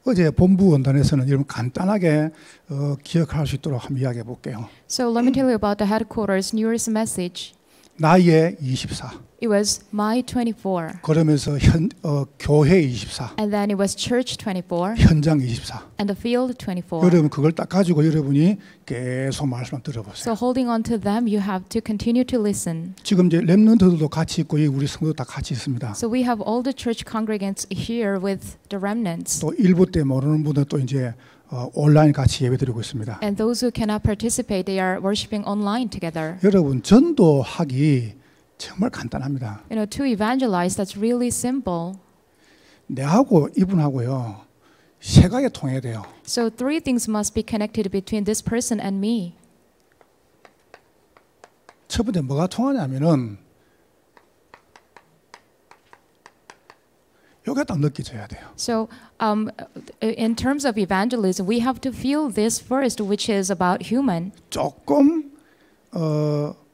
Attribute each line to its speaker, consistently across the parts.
Speaker 1: 어제 본부 원단에서는 여러분 간단하게 기억할 수 있도록 한번 이야기해 볼게요.
Speaker 2: So let me tell you about the headquarters New Year's message.
Speaker 1: 나의 24.
Speaker 2: It was my 24.
Speaker 1: 그러면서 교회 24.
Speaker 2: And then it was church 24.
Speaker 1: 현장 24.
Speaker 2: And the field 24.
Speaker 1: 여러분 그걸 딱 가지고 여러분이 계속 말씀을 들어보세요.
Speaker 2: So holding on to them, you have to continue to listen.
Speaker 1: 지금 이제 렘넌트들도 같이 있고 우리 성도도 다 같이 있습니다.
Speaker 2: So we have all the church congregants here with the remnants.
Speaker 1: 또 일부 때 모르는 분들 또 이제 온라인 같이 예배드리고 있습니다.
Speaker 2: And those who cannot participate, they are worshiping online together.
Speaker 1: 여러분 전도하기 정말 간단합니다.
Speaker 2: You know, to evangelize, that's really simple.
Speaker 1: 내하고 이분하고요 세가게 통해야 돼요.
Speaker 2: So three things must be connected between this person and me.
Speaker 1: 첫 번째 뭐가 통하냐면은 요게 딱 느껴져야 돼요.
Speaker 2: So in terms of evangelism, we have to feel this first, which is about human.
Speaker 1: 조금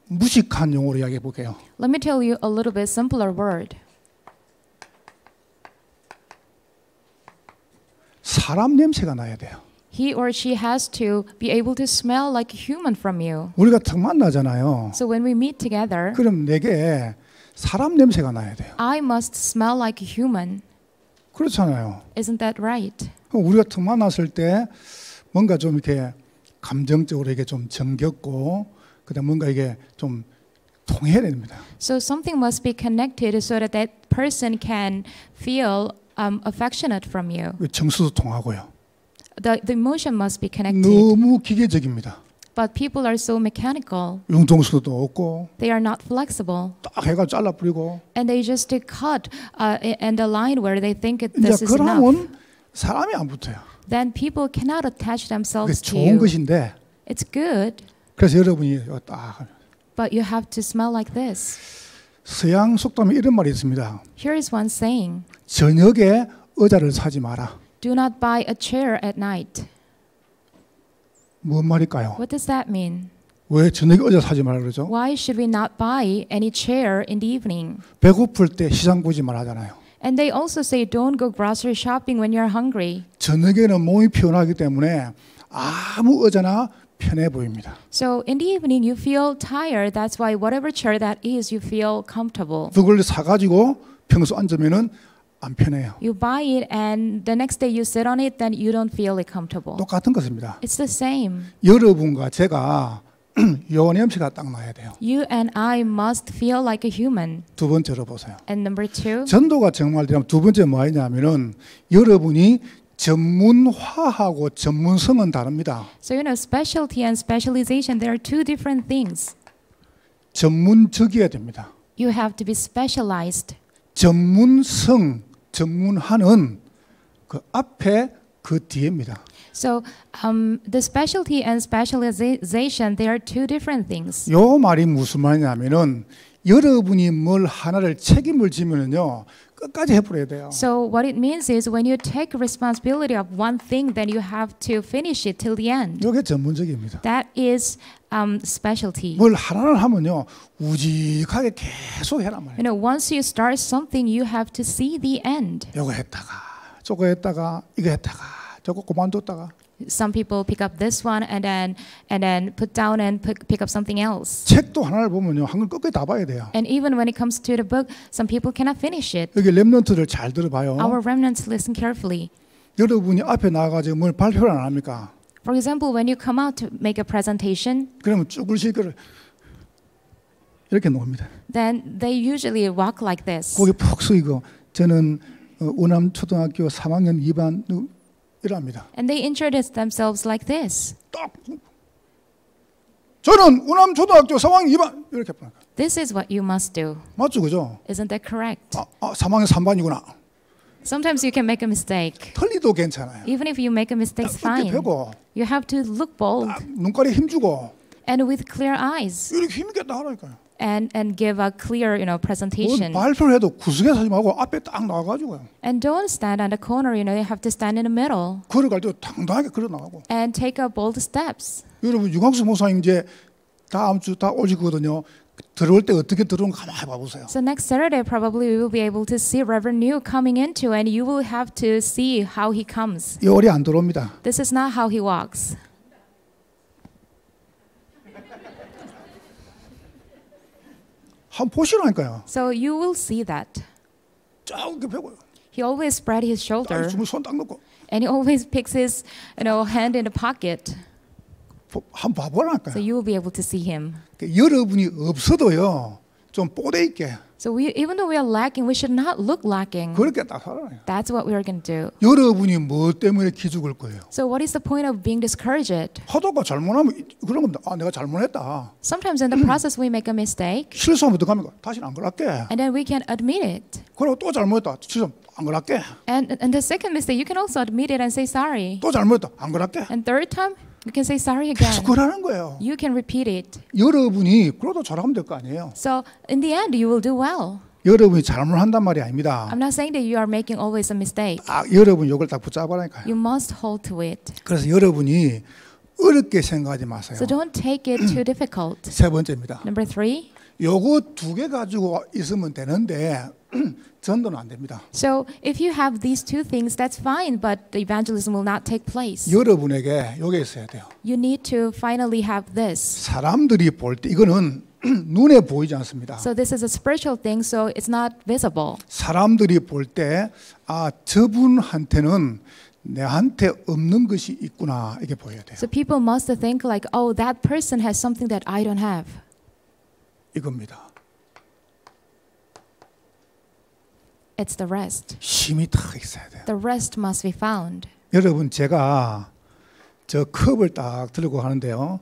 Speaker 1: 무식한 용어로 이야기해 볼게요.
Speaker 2: Let me tell you a little bit simpler word.
Speaker 1: 사람 냄새가 나야 돼요.
Speaker 2: He or she has to be able to smell like a human from you.
Speaker 1: 우리가 턱 만나잖아요.
Speaker 2: So when we meet together,
Speaker 1: 그럼 내게 사람 냄새가 나야 돼요.
Speaker 2: I must smell like a human.
Speaker 1: 그렇잖아요.
Speaker 2: Isn't that right?
Speaker 1: 그럼 우리가 턱 만났을 때 뭔가 좀 이렇게 감정적으로 이게 좀 정겹고 그다음 뭔가 이게 좀 통해야 됩니다.
Speaker 2: So something must be connected so that that person can feel affectionate from you.
Speaker 1: 정서도 통하고요.
Speaker 2: The emotion must be connected.
Speaker 1: 너무 기계적입니다.
Speaker 2: But people are so mechanical.
Speaker 1: 융통성도 없고
Speaker 2: They are not flexible.
Speaker 1: 딱 해가 잘라버리고
Speaker 2: And they just cut and a line where they think
Speaker 1: 이제
Speaker 2: this is enough.
Speaker 1: 그러면 사람이 안 붙어요.
Speaker 2: Then people cannot attach
Speaker 1: 그게
Speaker 2: themselves to
Speaker 1: 좋은
Speaker 2: you.
Speaker 1: 것인데
Speaker 2: It's good,
Speaker 1: 그래서 여러분이 딱
Speaker 2: but you have to smell like this.
Speaker 1: 서양 속담에 이런 말이 있습니다.
Speaker 2: Here is one saying.
Speaker 1: 저녁에 의자를 사지 마라.
Speaker 2: Do not buy a chair at night.
Speaker 1: 뭔 말일까요?
Speaker 2: What does that mean?
Speaker 1: 왜 저녁에 의자 사지 마라 그러죠?
Speaker 2: Why should we not buy any chair in the evening?
Speaker 1: 배고플 때 시장 보지 말하잖아요.
Speaker 2: And they also say don't go grocery shopping when you're hungry.
Speaker 1: 저녁에는 몸이 피곤하기 때문에 아무 의자나 편해 보입니다.
Speaker 2: So in the evening you feel tired. That's why whatever chair that is, you feel comfortable.
Speaker 1: 그걸 사가지고 평소 앉으면은 안 편해요.
Speaker 2: You buy it and the next day you sit on it, then you don't feel it comfortable.
Speaker 1: 똑같은 것입니다.
Speaker 2: It's the same.
Speaker 1: 여러분과 제가 요 냄새가 딱 나야 돼요.
Speaker 2: You and I must feel like a human.
Speaker 1: 두 번째로 보세요.
Speaker 2: And number two,
Speaker 1: 전도가 정말 되면 두 번째 뭐냐면은 여러분이 전문화하고 전문성은 다릅니다.
Speaker 2: so you know, specialty and specialization, there are two different things.
Speaker 1: 전문적이어야 됩니다.
Speaker 2: You have to be specialized.
Speaker 1: 전문성, 전문화는 그 앞에 그 뒤입니다.
Speaker 2: So the specialty and specialization, they are two different things.
Speaker 1: 요 말이 무슨 말이냐면은 여러분이 뭘 하나를 책임을 지면은요 끝까지 해버려야 돼요.
Speaker 2: So what it means is when you take responsibility of one thing, then you have to finish it till the end.
Speaker 1: 이게 전문적입니다.
Speaker 2: That is specialty.
Speaker 1: 뭘 하나를 하면요 우직하게 계속 해란 말이에요.
Speaker 2: You know, once you start something, you have to see the end.
Speaker 1: 요거 했다가 저거 했다가 이거 했다가 저거 그만뒀다가.
Speaker 2: Some people pick up this one and then put down and pick up something else.
Speaker 1: 책도 하나를 보면요 한글 끝까지 다 봐야 돼요.
Speaker 2: And even when it comes to the book, some people cannot finish it.
Speaker 1: 여기 렘넌트들 잘 들어봐요.
Speaker 2: Our remnants listen carefully.
Speaker 1: 여러분이 앞에 나가지고 뭘 발표를 안 합니까?
Speaker 2: For example, when you come out to make a presentation,
Speaker 1: 그러면 쭈글실 거를 이렇게 놓습니다.
Speaker 2: then they usually walk like this.
Speaker 1: 거기 푹 쓰이고 저는 우남 초등학교 3학년 2반 이랍니다.
Speaker 2: And they introduce themselves like this.
Speaker 1: 딱 저는 우남 초등학교 3학년 2반 이렇게 합니다.
Speaker 2: This is what you must do.
Speaker 1: 맞죠, 그죠?
Speaker 2: Isn't that correct?
Speaker 1: 3학년 3반이구나.
Speaker 2: Sometimes you can make a mistake.
Speaker 1: 틀리도 괜찮아요.
Speaker 2: Even if you make a mistake, it's
Speaker 1: 딱
Speaker 2: fine.
Speaker 1: 펴고
Speaker 2: You have to look bold
Speaker 1: 눈깔에 힘주고
Speaker 2: and with clear eyes
Speaker 1: 이렇게 힘있게 딱 하라니까요.
Speaker 2: and give a clear, you know, presentation.
Speaker 1: 발표를 해도 구석에 서지 말고 앞에 딱 나와가지고요.
Speaker 2: And don't stand on the corner, you know, you have to stand in the middle
Speaker 1: 걸어갈 때 당당하게 걸어 나가고.
Speaker 2: and take a bold steps.
Speaker 1: 여러분 유광수 목사님 이제 다음 주 다 오시거든요. 들어올 때 어떻게 들어오는 거 가만히 봐보세요.
Speaker 2: So next Saturday, probably we will be able to see Reverend New coming into, and you will have to see how he comes.
Speaker 1: 요리 안 들어옵니다.
Speaker 2: This is not how he walks.
Speaker 1: 한번 보시라니까요.
Speaker 2: So you will see that.
Speaker 1: 쫙 이렇게 펴고요.
Speaker 2: He always spread his shoulder,
Speaker 1: 주문 손 딱 넣고
Speaker 2: and he always picks his, hand in the pocket.
Speaker 1: 한번 봐보라니까요.
Speaker 2: So you will be able to see him.
Speaker 1: 여러분이 없어도요, 좀 뽀대 있게
Speaker 2: So even though we are lacking, we should not look lacking.
Speaker 1: 그렇게 딱 살아요.
Speaker 2: That's what we are going to do.
Speaker 1: 여러분이 뭐 때문에 기죽을 거예요?
Speaker 2: So what is the point of being discouraged?
Speaker 1: 하다가 잘못하면 그런 겁니다. 아, 내가 잘못했다.
Speaker 2: Sometimes in the process we make a mistake,
Speaker 1: 실수하면 어떡합니까? 다시는 안 그럴게.
Speaker 2: and then we can admit it.
Speaker 1: 그리고 또 잘못했다. 실수하면 안 그럴게.
Speaker 2: And the second mistake, you can also admit it and say sorry.
Speaker 1: 또 잘못했다. 안 그럴게.
Speaker 2: And third time, you can say sorry again.
Speaker 1: 계속 그러는 거예요.
Speaker 2: You can repeat it.
Speaker 1: 여러분이 그러다 잘하면 될 거 아니에요.
Speaker 2: So in the end, you will do well.
Speaker 1: 여러분이 잘못한단 말이 아닙니다.
Speaker 2: I'm not saying that you are making always a mistake.
Speaker 1: 아, 여러분 이걸 딱 붙잡아라니까요.
Speaker 2: You must hold to it.
Speaker 1: 그래서 여러분이 어렵게 생각하지 마세요.
Speaker 2: So don't take it too difficult.
Speaker 1: 세 번째입니다.
Speaker 2: Number 3.
Speaker 1: 요거 두 개 가지고 있으면 되는데 전도는 안 됩니다.
Speaker 2: So if you have these two things, that's fine, but the evangelism will not take place.
Speaker 1: 여러분에게 요게 있어야 돼요.
Speaker 2: You need to finally have this.
Speaker 1: 사람들이 볼 때 이거는 눈에 보이지 않습니다.
Speaker 2: So this is a spiritual thing, so it's not visible.
Speaker 1: 사람들이 볼 때 아, 저분한테는 내한테 없는 것이 있구나 이게 보여야 돼요.
Speaker 2: So people must think like, oh, that person has something that I don't have.
Speaker 1: 이겁니다.
Speaker 2: It's the rest.
Speaker 1: 힘이 딱 있어야 돼요.
Speaker 2: The rest must be found.
Speaker 1: 여러분 제가 저 컵을 딱 들고 가는데요.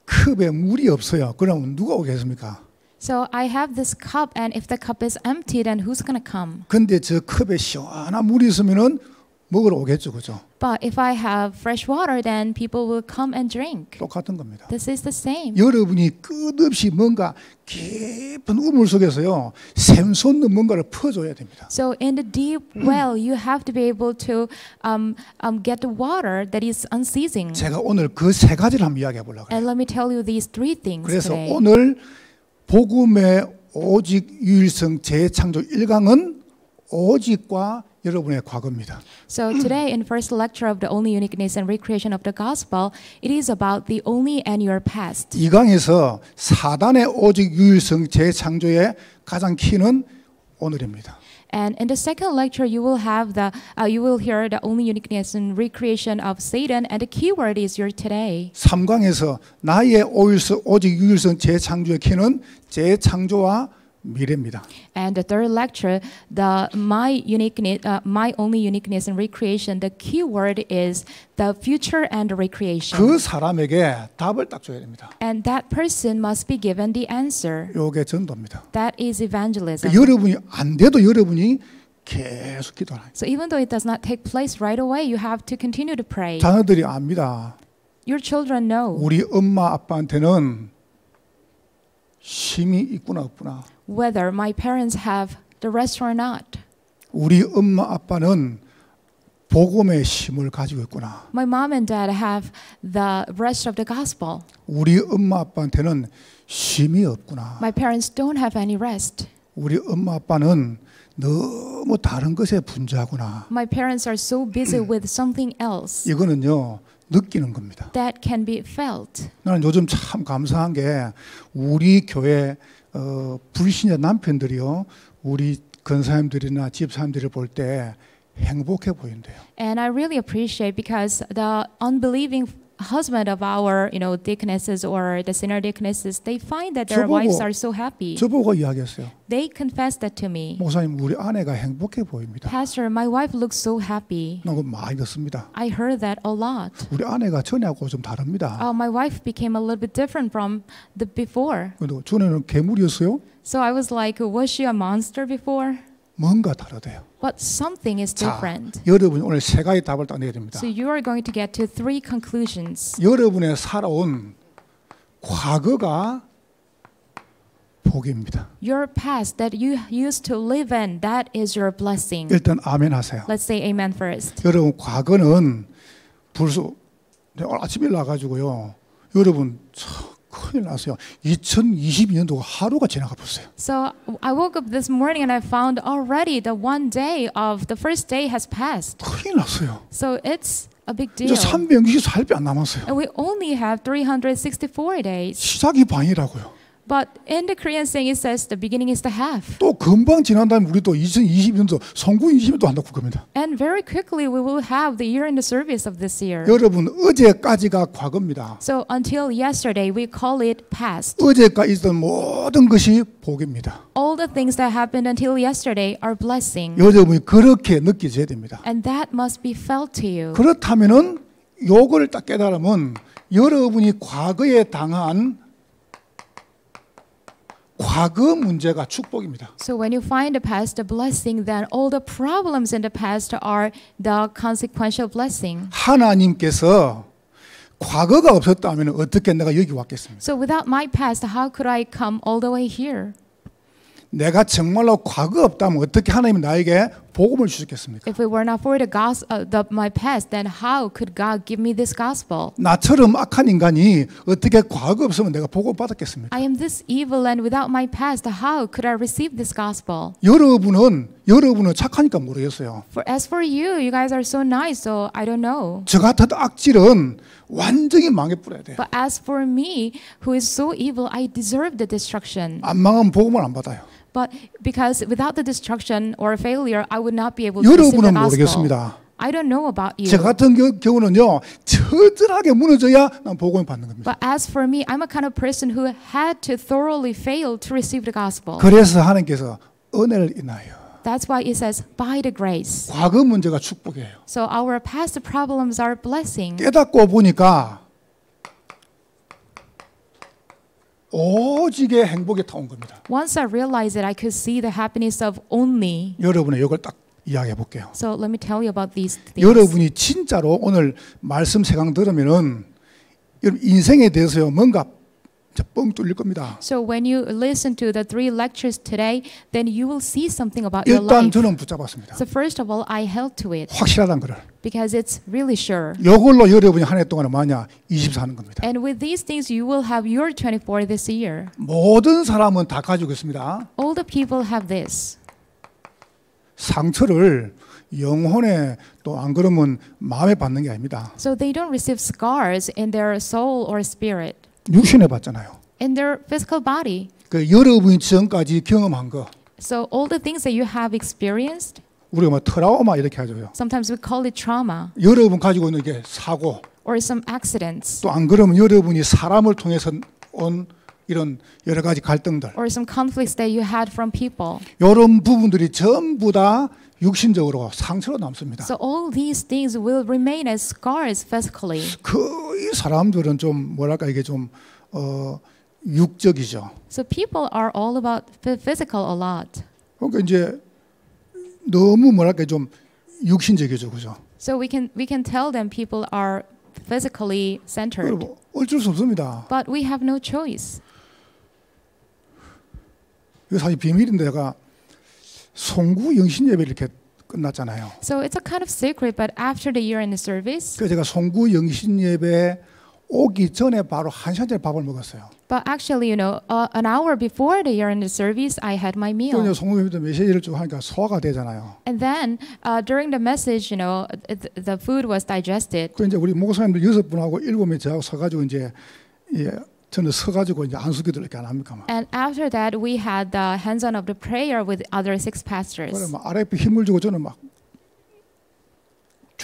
Speaker 1: 컵에 물이 없어요. 그러면 누가 오겠습니까?
Speaker 2: So I have this cup, and if the cup is empty, then who's going to come?
Speaker 1: 근데 저 컵에 시원한 물이 있으면은 먹으러 오겠죠, 그죠?
Speaker 2: But if I have fresh water, then people will come and drink.
Speaker 1: 똑같은 겁니다.
Speaker 2: This is the same.
Speaker 1: 여러분이 끝없이 뭔가 깊은 우물 속에서요 샘솟는 뭔가를 퍼줘야 됩니다.
Speaker 2: So in the deep well, you have to be able to get the water that is unceasing.
Speaker 1: 제가 오늘 그 세 가지를 한번 이야기해 보려고 해요.
Speaker 2: And let me tell you these 3 things
Speaker 1: 그래서
Speaker 2: today.
Speaker 1: 오늘 복음의 오직 유일성 재창조 1강은 오직과 여러분의 과거입니다.
Speaker 2: So today in first lecture of the only uniqueness and recreation of the gospel, it is about the only and your past.
Speaker 1: 이 강에서 사단의 오직 유일성 재창조의 가장 키는 오늘입니다.
Speaker 2: And in the second lecture, you will have you will hear the only uniqueness and recreation of Satan, and the key word is your today.
Speaker 1: 3강에서 나의 오직 유일성 재창조의 키는 재창조와 미래입니다.
Speaker 2: And the third lecture, my only uniqueness and recreation, the key word is the future and recreation.
Speaker 1: 그 사람에게 답을 딱 줘야 됩니다.
Speaker 2: And that person must be given the answer.
Speaker 1: 요게 전도입니다.
Speaker 2: That is evangelism.
Speaker 1: 여러분이 안 돼도 여러분이 계속 기도하라.
Speaker 2: So even though it does not take place right away, you have to continue to pray.
Speaker 1: 자녀들이 압니다.
Speaker 2: Your children know
Speaker 1: 우리 엄마 아빠한테는 힘이 있구나 없구나.
Speaker 2: whether my parents have the rest or not.
Speaker 1: 우리 엄마 아빠는 복음의 힘을 가지고 있구나.
Speaker 2: My mom and dad have the rest of the gospel.
Speaker 1: 우리 엄마 아빠한테는 힘이 없구나.
Speaker 2: My parents don't have any rest.
Speaker 1: 우리 엄마 아빠는 너무 다른 것에 분주하구나.
Speaker 2: My parents are so busy with something else.
Speaker 1: 이거는요 느끼는 겁니다.
Speaker 2: That can be felt.
Speaker 1: 나는 요즘 참 감사한 게 우리 교회 불신자 남편들이요 우리 권사님들이나 집사님들을 볼 때 행복해 보인대요.
Speaker 2: And I really appreciate because the unbelieving husband of our, deaconesses or the sinner deaconesses, they find that their wives are so happy.
Speaker 1: 저보고 이야기했어요.
Speaker 2: They confessed that to me.
Speaker 1: 목사님 우리 아내가 행복해 보입니다.
Speaker 2: Pastor, my wife looks so happy.
Speaker 1: 나 그거 많이 듣습니다.
Speaker 2: I heard that a lot.
Speaker 1: 우리 아내가 전하고 좀 다릅니다.
Speaker 2: My wife became a little bit different from the before.
Speaker 1: 근데 전에는 괴물이었어요?
Speaker 2: So I was like, was she a monster before?
Speaker 1: 뭔가 다르대요.
Speaker 2: But something is different.
Speaker 1: 여러분이 오늘 세 가지 답을 딱 내야 됩니다.
Speaker 2: So you are going to get to 3 conclusions.
Speaker 1: 여러분의 살아온 과거가 복입니다.
Speaker 2: Your past that you used to live in, that is your blessing.
Speaker 1: 일단 아멘 하세요.
Speaker 2: Let's say amen first.
Speaker 1: 여러분 과거는 벌써 오늘 아침에 나가지고요. 여러분 큰일 났어요. 2022년도가 하루가 지나가 버렸어요.
Speaker 2: So I woke up this morning and I found already the one day of the first day has passed.
Speaker 1: 큰일 났어요.
Speaker 2: So it's a big
Speaker 1: 이제
Speaker 2: deal.
Speaker 1: 364일 안 남았어요.
Speaker 2: And we only have 364 days.
Speaker 1: 시작이 반이라고요.
Speaker 2: But in the Korean saying it says the beginning is the half.
Speaker 1: 또 금방 지난 다음에 우리 또 2020년도 성구 20년도 한다고 겁니다.
Speaker 2: And very quickly we will have the year in the service of this year.
Speaker 1: 여러분 어제까지가 과거입니다.
Speaker 2: So until yesterday we call it past.
Speaker 1: 어제까지 있던 모든 것이 복입니다.
Speaker 2: All the things that happened until yesterday are blessing.
Speaker 1: 여러분이 그렇게 느껴져야 됩니다.
Speaker 2: And that must be felt to you.
Speaker 1: 그렇다면은 요거를 딱 깨달으면 여러분이 과거에 당한 과거 문제가 축복입니다.
Speaker 2: So when you find the past a blessing, then all the problems in the past are the consequential blessing.
Speaker 1: 하나님께서 과거가 없었다면 어떻게 내가 여기 왔겠습니까?
Speaker 2: So without my past, how could I come all the way here?
Speaker 1: 내가 정말로 과거 없다면 어떻게 하나님이 나에게 복음을 주셨겠습니까?
Speaker 2: If it were not for the my past, then how could God give me this gospel?
Speaker 1: 나처럼 악한 인간이 어떻게 과거 없으면 내가 복음 받았겠습니까?
Speaker 2: I am this evil, and without my past, how could I receive this gospel?
Speaker 1: 여러분은 착하니까 모르겠어요.
Speaker 2: As for you, you guys are so nice, so I don't know.
Speaker 1: 저 같은 악질은 완전히 망해 뿌려야 돼요.
Speaker 2: But as for me, who is so evil, I deserve the destruction.
Speaker 1: 안 망하면 복음을 안 받아요.
Speaker 2: But because without the destruction or failure, I would not be able to receive the
Speaker 1: 여러분은
Speaker 2: gospel.
Speaker 1: 모르겠습니다.
Speaker 2: I don't know about you.
Speaker 1: 저 같은 경우는요, 처절하게 무너져야 난 복음을 받는 겁니다.
Speaker 2: But as for me, I'm a kind of person who had to thoroughly fail to receive the gospel.
Speaker 1: 그래서 하나님께서 은혜를 인하여
Speaker 2: That's why it says by the grace.
Speaker 1: 과거 문제가 축복이에요.
Speaker 2: So our past problems are blessing.
Speaker 1: 깨닫고 보니까 오직의 행복에 타온 겁니다.
Speaker 2: Once I realized it, I could see the happiness of only.
Speaker 1: 여러분의 이걸 딱 이야기해 볼게요.
Speaker 2: So let me tell you about these things.
Speaker 1: 여러분이 진짜로 오늘 말씀 세 강 들으면은 여러분 인생에 대해서요 뭔가 뻥 뚫릴 겁니다.
Speaker 2: So when you listen to the 3 lectures today, then you will see something about your
Speaker 1: 일단
Speaker 2: life.
Speaker 1: 저는 붙잡았습니다.
Speaker 2: So first of all, I held to it
Speaker 1: 확실하단 거를.
Speaker 2: because it's really sure.
Speaker 1: 이걸로 여러분이 한 해 동안은 뭐냐? 24는 겁니다.
Speaker 2: And with these things, you will have your 24 this year.
Speaker 1: 모든 사람은 다 가지고 있습니다.
Speaker 2: All the people have this.
Speaker 1: 상처를 영혼에 또 안 그러면 마음에 받는 게 아닙니다.
Speaker 2: So they don't receive scars in their soul or spirit,
Speaker 1: 육신에 받잖아요.
Speaker 2: in their physical body.
Speaker 1: 그 여러분이 지금까지 경험한 거
Speaker 2: So all the things that you have experienced,
Speaker 1: 우리가 뭐 트라우마 이렇게 하죠.
Speaker 2: sometimes we call it trauma
Speaker 1: 여러분 가지고 있는 게 사고
Speaker 2: or some accidents
Speaker 1: 또 안 그러면 여러분이 사람을 통해서 온 이런 여러 가지 갈등들
Speaker 2: or some conflicts that you had from people.
Speaker 1: 이런 부분들이 전부 다 육신적으로 상처로 남습니다.
Speaker 2: So all these things will remain as scars physically.
Speaker 1: 이 사람들은 좀 뭐랄까 이게 좀 육적이죠.
Speaker 2: So people are all about physical a lot.
Speaker 1: 그러니까 이제 너무 뭐랄까 좀 육신적이죠, 그죠?
Speaker 2: So we can tell them people are physically centered.
Speaker 1: 여러분, 어쩔 수 없습니다.
Speaker 2: But we have no choice.
Speaker 1: 이거 사실 비밀인데 제가 송구 영신 예배 이렇게 끝났잖아요.
Speaker 2: So it's a kind of secret, but after the year in the service,
Speaker 1: 그래서 제가 송구 영신 예배 오기 전에 바로 1시간 전에 밥을 먹었어요.
Speaker 2: but actually, an hour before the year in the service, I had my
Speaker 1: 또
Speaker 2: meal.
Speaker 1: 송구 예배 때 메시지를 쭉 하니까 소화가 되잖아요.
Speaker 2: And then during the message, the food was digested.
Speaker 1: 그 이제 우리 목사님들 6분하고 7명 저하고 서가지고 이제 저는 서가지고 이제 안수기도 이렇게 안 합니까?
Speaker 2: And after that, we had the hands-on of the prayer with other 6 pastors.
Speaker 1: 그래 막 아랫배 힘을 주고 저는 막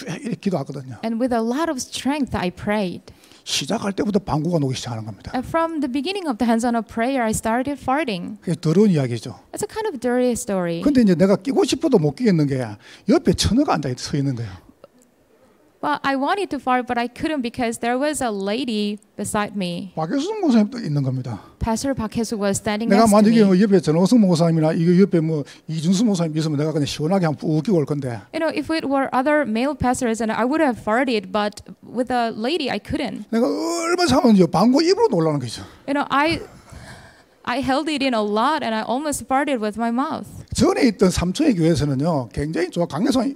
Speaker 1: 이렇게 기도하거든요.
Speaker 2: And with a lot of strength, I prayed.
Speaker 1: 시작할 때부터 방구가 녹기 시작하는 겁니다.
Speaker 2: And from the beginning of the hands-on of prayer, I started farting.
Speaker 1: 그게 더러운 이야기죠.
Speaker 2: It's a kind of dirty story.
Speaker 1: 근데 이제 내가 끼고 싶어도 못 끼겠는 게 옆에 처녀가 앉아 서 있는 거예요.
Speaker 2: Well, I wanted to fart, but I couldn't because there was a lady beside me.
Speaker 1: 박효순 목사님도 있는 겁니다.
Speaker 2: Pastor Park Hye-soo was standing
Speaker 1: 내가
Speaker 2: next to
Speaker 1: 만약에
Speaker 2: me.
Speaker 1: 옆에 전호성 목사님이나 이거 옆에 뭐 이준수 목사님 있으면 내가 그냥 시원하게 한번 푹 끼고 올 건데
Speaker 2: If it were other male pastors, and I would have farted, but with a lady, I couldn't.
Speaker 1: 내가 얼마 참으면 방구 입으로 놀라는 거죠.
Speaker 2: I held it in a lot, and I almost farted with my mouth.
Speaker 1: 전에 있던 삼천의 교회에서는요 굉장히 좋아 강례산이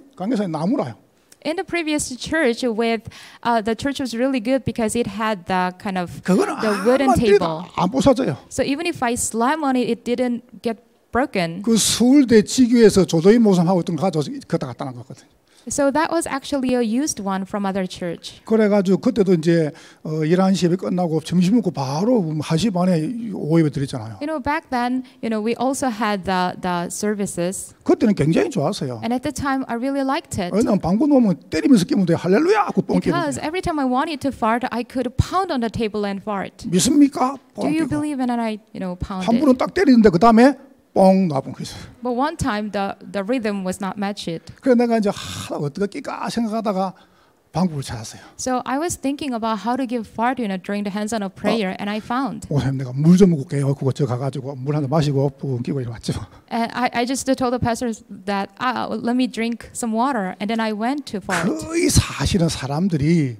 Speaker 1: 나무라요.
Speaker 2: in the previous church, with the church was really good because it had the kind of
Speaker 1: 그거는
Speaker 2: the wooden
Speaker 1: 아무리
Speaker 2: table.
Speaker 1: 안 부서져요.
Speaker 2: So even if I slam on it, it didn't get broken.
Speaker 1: 그 서울대 지교에서 조도인 모성하고 있던 거 가져서 그다 갖다 놔 거거든요.
Speaker 2: So that was actually a used one from other church.
Speaker 1: 그래가지고 그때도 이제 11시 예배 끝나고 점심 먹고 바로 1시 반에 오예배 드렸잖아요.
Speaker 2: You know, back then, you know, we also had the services,
Speaker 1: 그때는 굉장히 좋았어요.
Speaker 2: and at the time, I really liked it.
Speaker 1: 왜냐면 방구 놓으면 때리면서 끼면 돼. 할렐루야 하고 뻥 끼면
Speaker 2: Because
Speaker 1: 돼.
Speaker 2: every time I wanted to fart, I could pound on the table and fart.
Speaker 1: 믿습니까?
Speaker 2: Do
Speaker 1: 뻥
Speaker 2: you
Speaker 1: 끼고.
Speaker 2: believe? And I, you know,
Speaker 1: 한
Speaker 2: pounded.
Speaker 1: 분은 딱 때리는데 그 다음에 뻥 놔본 거죠.
Speaker 2: But one time, the rhythm was not matched.
Speaker 1: 그래서 내가 이제 어떻게 끼까 생각하다가 방법을 찾았어요.
Speaker 2: So I was thinking about how to give fart, you know, during the hands-on of prayer, and I found.
Speaker 1: 오사님 내가 물 좀 먹고 깨요. 그거 저 가가지고 물 한 잔 마시고 뻥 끼고 이리 왔죠.
Speaker 2: And I just told the pastors that let me drink some water, and then I went to fart.
Speaker 1: 거의 사실은 사람들이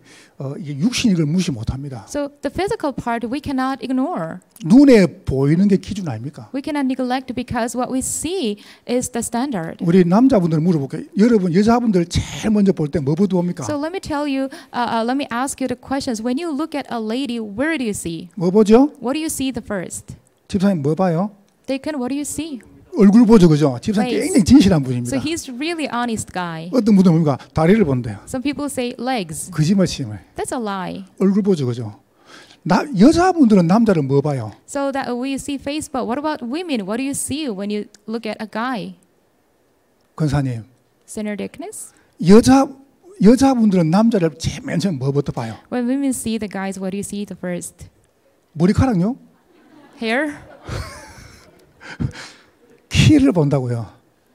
Speaker 1: 이게 육신이 걸 무시 못합니다.
Speaker 2: So the physical part we cannot ignore.
Speaker 1: 눈에 보이는 게 기준 아닙니까?
Speaker 2: We cannot neglect because what we see is the standard.
Speaker 1: 우리 남자분들 물어볼게요. 여러분 여자분들 제일 먼저 볼 때 뭐부터 봅니까?
Speaker 2: So let me tell you, let me ask you the questions. When you look at a lady, where do you see?
Speaker 1: 뭐 보죠?
Speaker 2: What do you see the first?
Speaker 1: 집사님 뭐 봐요?
Speaker 2: Deacon, what do you see?
Speaker 1: 얼굴 보죠, 그죠? 집사님
Speaker 2: Face.
Speaker 1: 굉장히 진실한
Speaker 2: So
Speaker 1: 분입니다.
Speaker 2: he's really honest guy.
Speaker 1: 어떤 분들은 뭡니까? 다리를 본대요.
Speaker 2: Some people say legs.
Speaker 1: 거짓말 치면
Speaker 2: That's a lie.
Speaker 1: 얼굴 보죠, 그죠? 여자분들은 남자를 뭐 봐요?
Speaker 2: So that we see face, but what about women? What do you see when you look at a guy?
Speaker 1: 권사님,
Speaker 2: Sinner Deaconess?
Speaker 1: 여자분들은 남자를 제일 맨 처음 뭐부터 봐요?
Speaker 2: When women see the guys, what do you see the first?
Speaker 1: 머리카락요?
Speaker 2: Hair?
Speaker 1: 키를 본다고요.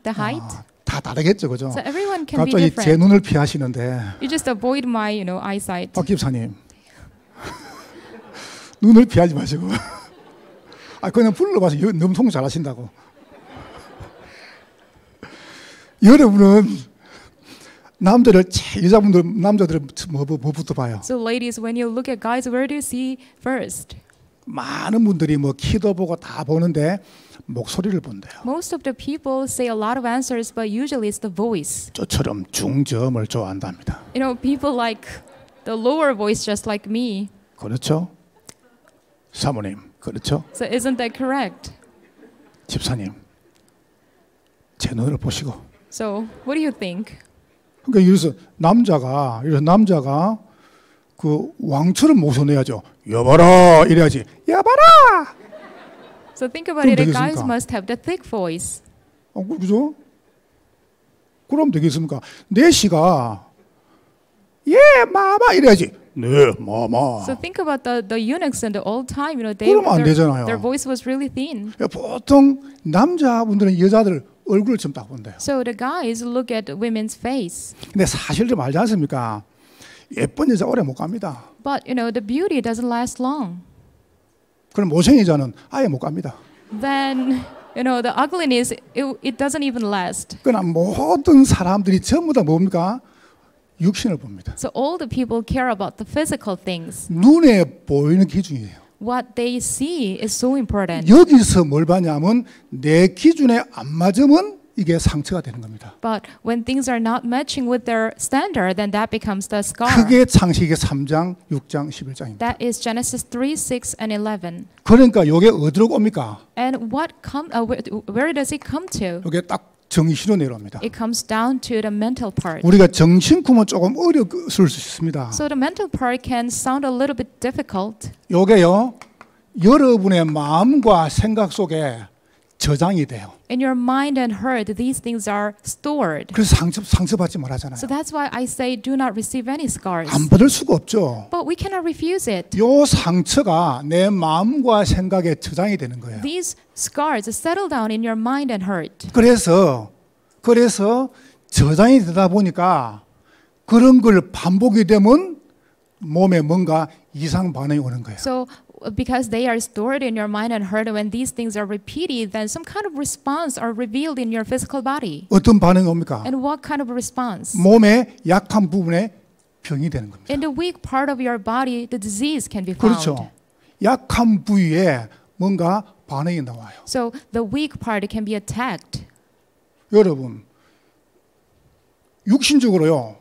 Speaker 2: The height?
Speaker 1: 다 다르겠죠, 그죠?
Speaker 2: So everyone can be
Speaker 1: 갑자기 제
Speaker 2: different.
Speaker 1: 눈을 피하시는데
Speaker 2: You just avoid my, you know, eyesight.
Speaker 1: 박 집사님 눈을 피하지 마시고 그냥 불러봐서 너무 통역 잘하신다고. 여러분은 남자들은 뭐부터 봐요?
Speaker 2: So ladies, when you look at guys, where do you see first?
Speaker 1: 많은 분들이 뭐 키도 보고 다 보는데 목소리를 본대요.
Speaker 2: Most of the people say a lot of answers, but usually it's the voice.
Speaker 1: 저처럼 중저음을 좋아한답니다.
Speaker 2: You know, people like the lower voice, just like me.
Speaker 1: 그렇죠? 사모님, 그렇죠?
Speaker 2: So isn't that correct?
Speaker 1: 집사님, 제 눈을 보시고.
Speaker 2: So what do you think?
Speaker 1: 그러니까 이래서 남자가 그 왕처럼 목소리 내야죠. 여봐라 이래야지. 여봐라.
Speaker 2: So think about it.
Speaker 1: 그럼
Speaker 2: Guys
Speaker 1: 되겠습니까?
Speaker 2: must have the thick voice.
Speaker 1: 그죠? 그럼 되겠습니까? 내시가 마마 이래야지. 네, 마마.
Speaker 2: So think about the eunuchs in the old time. You know,
Speaker 1: 그러면 안 되잖아요.
Speaker 2: their voice was really thin.
Speaker 1: 보통 남자분들은 여자들 얼굴을 좀 딱 본대요.
Speaker 2: So the guys look at women's face.
Speaker 1: 근데 사실 좀 알지 않습니까? 예쁜 여자 오래 못 갑니다.
Speaker 2: But you know, the beauty doesn't last long.
Speaker 1: 그럼 못생긴 여자는 아예 못 갑니다.
Speaker 2: Then you know, the ugliness it doesn't even last.
Speaker 1: 그러나 모든 사람들이 전부 다 뭡니까? 육신을 봅니다.
Speaker 2: So all the people care about the physical things.
Speaker 1: 눈에 보이는 기준이에요.
Speaker 2: What they see is so important.
Speaker 1: 여기서 뭘 봐냐면 내 기준에 안 맞으면 이게 상처가 되는 겁니다.
Speaker 2: But when things are not matching with their standard, then that becomes the scar.
Speaker 1: 크게 창세기 3장, 6장, 11장입니다.
Speaker 2: That is Genesis 3, 6, and 11.
Speaker 1: 그러니까 이게 어디로 옵니까?
Speaker 2: And where does it come to?
Speaker 1: 이게 딱 정신으로 내려옵니다.
Speaker 2: It comes down to the mental part.
Speaker 1: 우리가 정신쿠면 조금 어려울 수 있습니다.
Speaker 2: So the mental part can sound a little bit difficult.
Speaker 1: 이게요, 여러분의 마음과 생각 속에 저장이 돼요.
Speaker 2: In your mind and heart, these things are stored.
Speaker 1: 그래서 상처받지 말하잖아요.
Speaker 2: So that's why I say do not receive any scars.
Speaker 1: 안 받을 수가 없죠.
Speaker 2: But we cannot refuse it.
Speaker 1: 요 상처가 내 마음과 생각에 저장이 되는 거예요.
Speaker 2: These scars settle down in your mind and heart.
Speaker 1: 그래서 저장이 되다 보니까 그런 걸 반복이 되면 몸에 뭔가 이상 반응이 오는 거예요.
Speaker 2: So because they are stored in your mind and heart, when these things are repeated, then some kind of response are revealed in your physical body.
Speaker 1: 어떤 반응이 옵니까?
Speaker 2: And what kind of response?
Speaker 1: 몸의 약한 부분에 병이 되는 겁니다.
Speaker 2: In the weak part of your body, the disease can be found.
Speaker 1: 그렇죠. 약한 부위에 뭔가 반응이 나와요.
Speaker 2: So the weak part can be attacked.
Speaker 1: 여러분, 육신적으로요,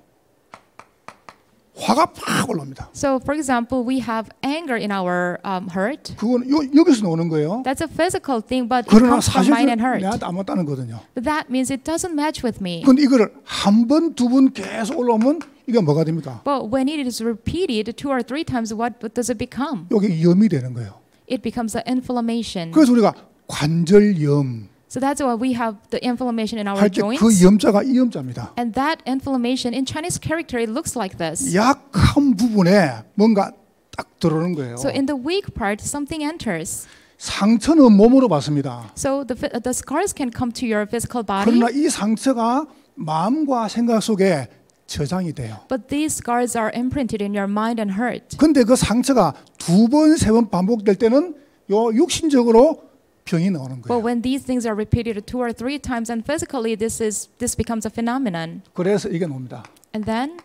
Speaker 1: 화가 팍 올라옵니다.
Speaker 2: So, for example, we have anger in our heart.
Speaker 1: 그건 여기서 나오는 거예요.
Speaker 2: That's a physical thing, but it
Speaker 1: 그러나
Speaker 2: comes from
Speaker 1: 사실
Speaker 2: mind and heart.
Speaker 1: 내한테 안 맞다는 거거든요.
Speaker 2: But that means it doesn't match with me.
Speaker 1: 근데 이거를 한 번, 두 번 계속 올라오면 이게 뭐가 됩니까?
Speaker 2: But when it is repeated 2 or 3 times, what does it become?
Speaker 1: 여기 염이 되는 거예요.
Speaker 2: It becomes an inflammation.
Speaker 1: 그래서 우리가 관절염
Speaker 2: So that's why we have the inflammation in our
Speaker 1: 할 때
Speaker 2: joints.
Speaker 1: 그 염자가 이 염자입니다.
Speaker 2: And that inflammation in Chinese character, it looks like this.
Speaker 1: 약한 부분에 뭔가 딱 들어오는 거예요.
Speaker 2: So in the weak part, something enters.
Speaker 1: 상처는 몸으로 받습니다.
Speaker 2: So the scars can come to your physical body.
Speaker 1: 그러나 이 상처가 마음과 생각 속에 저장이 돼요.
Speaker 2: But these scars are imprinted in your mind and heart.
Speaker 1: 근데 그 상처가 두 번, 세 번 반복될 때는 요 육신적으로 병이 나오는
Speaker 2: But
Speaker 1: 거예요.
Speaker 2: when these things are repeated 2 or 3 times, and physically this becomes a phenomenon.
Speaker 1: 그래서 이게 나옵니다.
Speaker 2: And then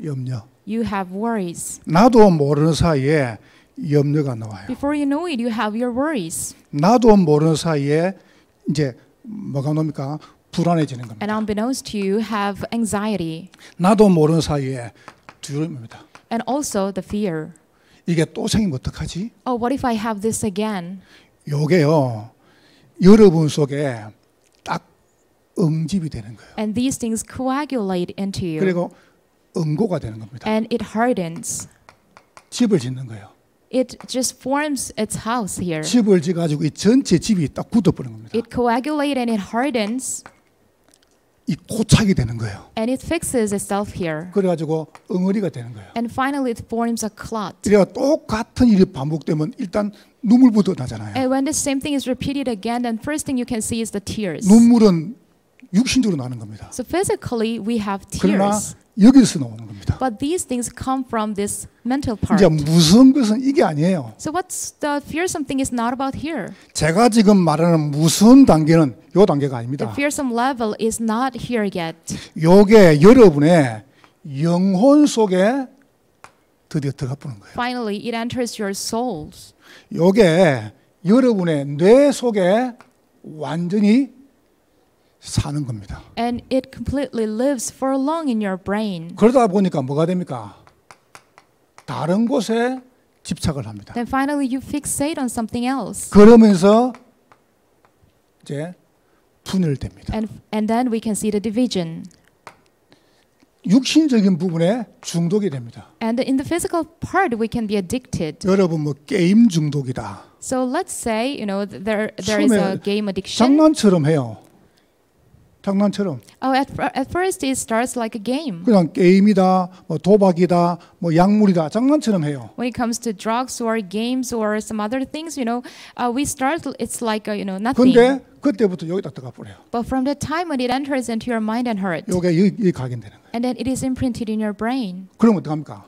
Speaker 1: 염려.
Speaker 2: you have worries.
Speaker 1: 나도 모르는 사이에 염려가 나와요.
Speaker 2: Before you know it, you have your worries.
Speaker 1: 나도 모르는 사이에 이제 뭐가 뭡니까? 불안해지는 겁니다.
Speaker 2: And unbeknownst to you, have anxiety.
Speaker 1: 나도 모르는 사이에 두려움입니다.
Speaker 2: And also the fear.
Speaker 1: 이게 또 생기면 어떡하지?
Speaker 2: Oh, what if I have this again?
Speaker 1: 요게요. 여러분 속에 딱 응집이 되는 거예요.
Speaker 2: And these things coagulate into you.
Speaker 1: 그리고 응고가 되는 겁니다.
Speaker 2: And it hardens.
Speaker 1: 집을 짓는 거예요.
Speaker 2: It just forms its house here.
Speaker 1: 집을 지어가지고 이 전체 집이 딱 굳어버리는 겁니다.
Speaker 2: It coagulates and it hardens.
Speaker 1: 이 고착이 되는 거예요.
Speaker 2: And it fixes itself here.
Speaker 1: 그래가지고 엉어리가 되는 거예요.
Speaker 2: And finally it forms a clot.
Speaker 1: 이래가 똑같은 일이 반복되면 일단 눈물부터 나잖아요.
Speaker 2: And when the same thing is repeated again, then first thing you can see is the tears.
Speaker 1: 눈물은 육신적으로 나는 겁니다.
Speaker 2: So physically we have
Speaker 1: 그러나
Speaker 2: tears.
Speaker 1: 여기서 나오는 겁니다.
Speaker 2: But these things come from this mental part.
Speaker 1: 이제 무서운 것은 이게 아니에요.
Speaker 2: So what's the fearsome thing is not about here.
Speaker 1: 제가 지금 말하는 무서운 단계는 요 단계가
Speaker 2: The
Speaker 1: 아닙니다.
Speaker 2: fearsome level is not here yet.
Speaker 1: 요게 여러분의 영혼 속에 드디어 들어가 보는 거예요.
Speaker 2: Finally, it enters your souls.
Speaker 1: 요게 여러분의 뇌 속에 완전히 사는 겁니다.
Speaker 2: And it completely lives for long in your brain.
Speaker 1: 그러다 보니까 뭐가 됩니까? 다른 곳에 집착을 합니다.
Speaker 2: Then finally you fixate on something else.
Speaker 1: 그러면서 이제 분열됩니다.
Speaker 2: And then we can see the division.
Speaker 1: 육신적인 부분에 중독이 됩니다.
Speaker 2: And in the physical part we can be addicted.
Speaker 1: 여러분 뭐 게임 중독이다.
Speaker 2: So let's say, there is a game addiction.
Speaker 1: 장난처럼 해요. 장난처럼.
Speaker 2: Oh, at first it starts like a game.
Speaker 1: 그냥 게임이다, 뭐 도박이다, 뭐 약물이다, 장난처럼 해요.
Speaker 2: When it comes to drugs or games or some other things, we start. It's like nothing.
Speaker 1: 근데 그때부터 여기다 들어가 버려요.
Speaker 2: But from the time when it enters into your mind and heart,
Speaker 1: 요게 여기 각인되는 거예요.
Speaker 2: and then it is imprinted in your brain.
Speaker 1: 그러면 어떡합니까?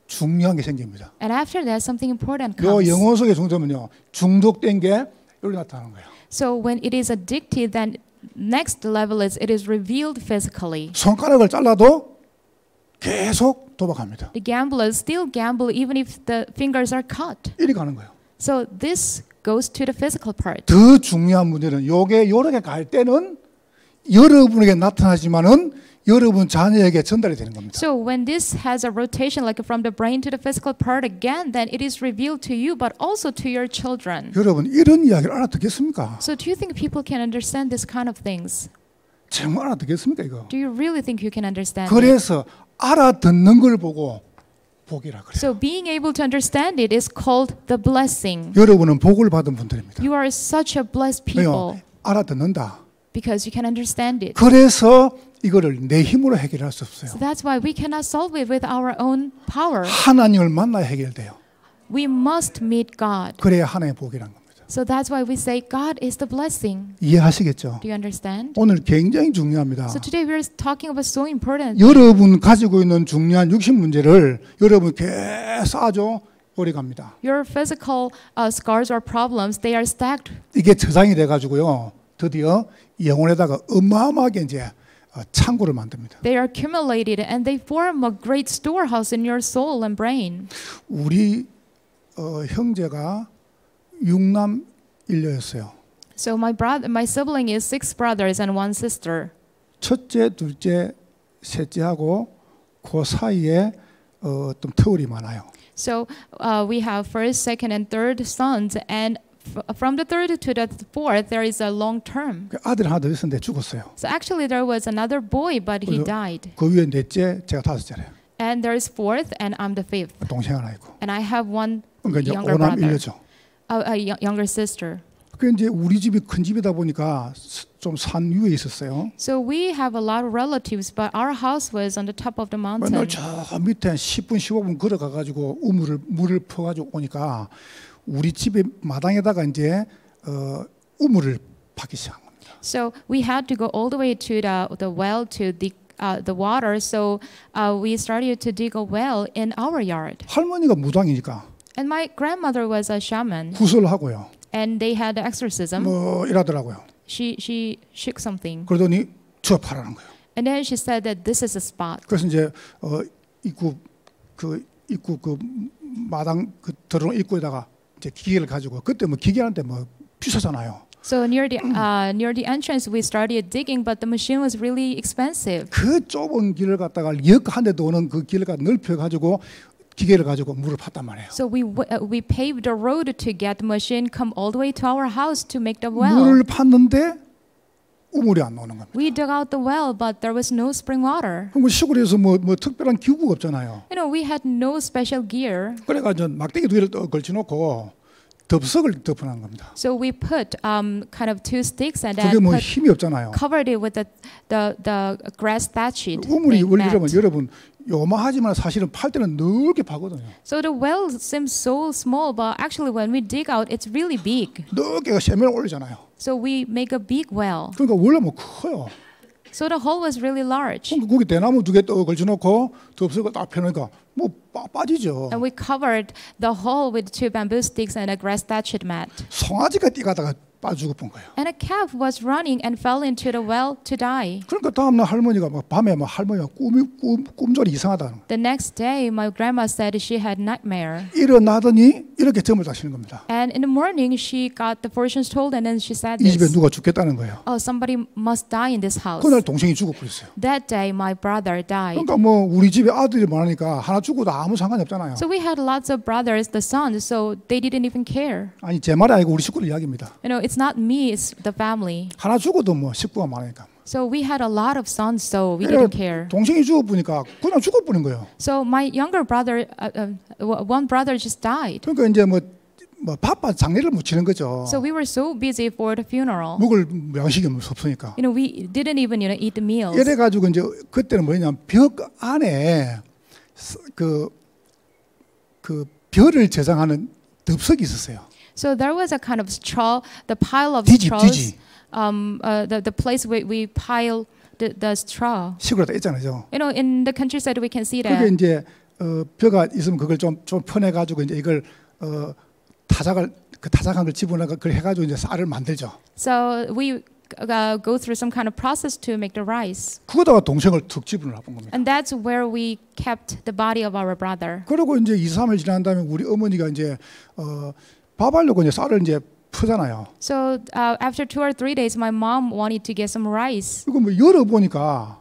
Speaker 1: 중요한 게 생깁니다.
Speaker 2: And after that, something important
Speaker 1: 요
Speaker 2: comes.
Speaker 1: 영혼 속의 중독은요, 중독된 게 여기 나타나는 거예요.
Speaker 2: So when it is addicted, then next level is it is revealed physically.
Speaker 1: 손가락을 잘라도 계속 도박합니다.
Speaker 2: The gamblers still gamble even if the fingers are cut.
Speaker 1: 이리 가는 거예요.
Speaker 2: So this goes to the physical part.
Speaker 1: 더 중요한 문제는 요게 요렇게 갈 때는 여러분에게 나타나지만은 여러분 자녀에게 전달이 되는 겁니다.
Speaker 2: So when this has a rotation like from the brain to the physical part again, then it is revealed to you but also to your children.
Speaker 1: 여러분 이런 이야기를 알아듣겠습니까?
Speaker 2: So do you think people can understand this kind of things?
Speaker 1: 정말 알아듣겠습니까 이거?
Speaker 2: Do you really think you can understand it?
Speaker 1: 그래서 알아듣는 걸 보고 복이라 그래요.
Speaker 2: So being able to understand it is called the blessing.
Speaker 1: 여러분은 복을 받은 분들입니다.
Speaker 2: You are such a blessed people
Speaker 1: 왜요? 알아듣는다.
Speaker 2: because you can understand it.
Speaker 1: 그래서 이거를 내 힘으로 해결할 수 없어요.
Speaker 2: So that's why we cannot solve it with our own power.
Speaker 1: 하나님을 만나야 해결돼요.
Speaker 2: We must meet God.
Speaker 1: 그래야 하나님의 복이란 겁니다.
Speaker 2: So that's why we say God is the blessing.
Speaker 1: 이해하시겠죠?
Speaker 2: Do you understand?
Speaker 1: 오늘 굉장히 중요합니다.
Speaker 2: So today we are talking about so important.
Speaker 1: 여러분 가지고 있는 중요한 육신 문제를 여러분 계속 쌓아줘 오래 갑니다.
Speaker 2: Your physical scars or problems, they are stacked.
Speaker 1: 이게 저장이 돼가지고요. 드디어 영혼에다가 어마어마하게 이제 창고를 만듭니다.
Speaker 2: They are accumulated and they form a great storehouse in your soul and brain.
Speaker 1: 우리 형제가 6남 1녀였어요.
Speaker 2: So my sibling is 6 brothers and 1 sister.
Speaker 1: 첫째, 둘째, 셋째하고 그 사이에 어떤 터울이 많아요.
Speaker 2: So we have first, second, and third sons, and from the third to the fourth, there is a long term.
Speaker 1: 아들 하나 더 있었는데 죽었어요.
Speaker 2: So actually, there was another boy, but he died.
Speaker 1: 그 위에 넷째, 제가 다섯째래요.
Speaker 2: And there is fourth, and I'm the fifth.
Speaker 1: 동생 하나 있고.
Speaker 2: And I have one
Speaker 1: 그러니까 이제
Speaker 2: younger
Speaker 1: 오남
Speaker 2: brother,
Speaker 1: 일녀죠.
Speaker 2: a younger sister.
Speaker 1: 그 이제 우리 집이 큰 집이다 보니까 좀 산 위에 있었어요.
Speaker 2: So we have a lot of relatives, but our house was on the top of the mountain.
Speaker 1: 맨날 저 밑에 10분 15분 걸어가 가지고 물을 퍼 가지고 오니까 우리 집의 마당에다가 이제 우물을 파기 시작한 겁니다.
Speaker 2: So we had to go all the way to the well to dig the water. So we started to dig a well in our yard.
Speaker 1: 할머니가 무당이니까
Speaker 2: And my grandmother was a shaman,
Speaker 1: 구설하고요.
Speaker 2: and they had exorcism.
Speaker 1: 뭐 이러더라고요.
Speaker 2: She shook something,
Speaker 1: 그러더니 저 파라는 거예요.
Speaker 2: and then she said that this is a spot.
Speaker 1: 그래서 이제 입구 그 마당 그 들어온 입구에다가 이제 기계를 가지고 그때 뭐 기계한테 뭐 비싸잖아요.
Speaker 2: So near the entrance, we started digging, but the machine was really expensive.
Speaker 1: 그 좁은 길을 갖다가 역 한 대 도는 그 길을 넓혀 가지고 기계를 가지고 물을 팠단 말이에요.
Speaker 2: So we paved the road to get the machine come all the way to our house to make the well.
Speaker 1: 물을 팠는데 우물이 안 나오는 겁니다.
Speaker 2: We dug out the well, but there was no spring water.
Speaker 1: 그럼 시골에서 뭐 특별한 기구가 없잖아요.
Speaker 2: You know, we had no special gear.
Speaker 1: 그래가지고 막대기 두 개를 걸쳐놓고 덥석을 덮어놓은 겁니다.
Speaker 2: So we put kind of two sticks and
Speaker 1: 그게
Speaker 2: then
Speaker 1: 뭐 힘이 없잖아요.
Speaker 2: covered it with the grass thatched
Speaker 1: 우물이 원래
Speaker 2: mat.
Speaker 1: 여러분 요만하지만 사실은 팔 때는 넓게 파거든요.
Speaker 2: So the well seems so small, but actually when we dig out, it's really big.
Speaker 1: 넓게 세면을 올리잖아요.
Speaker 2: So we make a big well.
Speaker 1: 그러니까 원래 뭐 커요.
Speaker 2: So the hole was really large.
Speaker 1: 그러니까 거기 대나무 두 개 걸쳐놓고 덥석을 딱 펴놓으니까 뭐 빠지죠.
Speaker 2: And we covered the hole with two bamboo sticks and a grass thatched mat.
Speaker 1: 송아지가 뛰가다가 빠지고 본 거예요.
Speaker 2: And a calf was running and fell into the well to die.
Speaker 1: 그러니까 다음날 할머니가 막 밤에 막 할머니가 꿈조리 이상하다는.
Speaker 2: The next day, my grandma said she had nightmare.
Speaker 1: 일어나더니 이렇게 점을 다시는 겁니다.
Speaker 2: And in the morning, she got the fortunes told, and then she said
Speaker 1: 이 집에
Speaker 2: this.
Speaker 1: 누가 죽겠다는 거예요.
Speaker 2: Oh, somebody must die in this house.
Speaker 1: 그날 동생이 죽어버렸어요.
Speaker 2: That day, my brother died.
Speaker 1: 그러니까 뭐 우리 집에 아들이 많으니까 하나 죽어도 아무 상관이 없잖아요.
Speaker 2: So we had lots of brothers, the sons, so they didn't even care.
Speaker 1: 아니 제 말이 아니고 우리 식구들 이야기입니다.
Speaker 2: You know, it's not me, it's the family.
Speaker 1: 하나 죽어도 뭐 식구가 많으니까.
Speaker 2: So we had a lot of sons, so we didn't care.
Speaker 1: 동생이 죽어보니까 그냥 죽어버린 거예요.
Speaker 2: So my younger brother, one brother just died.
Speaker 1: 그러니까 이제 뭐 바빠 장례를 묻히는 거죠.
Speaker 2: So we were so busy for the funeral.
Speaker 1: 먹을 양식이 없으니까.
Speaker 2: You know, we didn't even eat the meals.
Speaker 1: 이래 가지고 이제 그때는 뭐냐면 벽 안에 그 별을 저장하는 덥석이 있었어요.
Speaker 2: So there was a kind of straw, the pile of
Speaker 1: 뒤지.
Speaker 2: straws. The place where we pile the straw.
Speaker 1: 시골에 있잖아요.
Speaker 2: You know, in the countryside we can see
Speaker 1: 그게
Speaker 2: that.
Speaker 1: 이제 벼가 있으면 그걸 좀 퍼내 가지고 이제 이걸 타작한 걸 집어넣어 그걸 해가지고 이제 쌀을 만들죠.
Speaker 2: So we go through some kind of process to make the rice.
Speaker 1: 그거다가 동생을 툭 집어넣어 본 겁니다.
Speaker 2: And that's where we kept the body of our brother.
Speaker 1: 그리고 이제 2-3일 지난 다음에 우리 어머니가 이제 밥 하려고 이제 쌀을 이제 퍼잖아요.
Speaker 2: So after 2 or 3 days, my mom wanted to get some rice.
Speaker 1: 이거 뭐 열어 보니까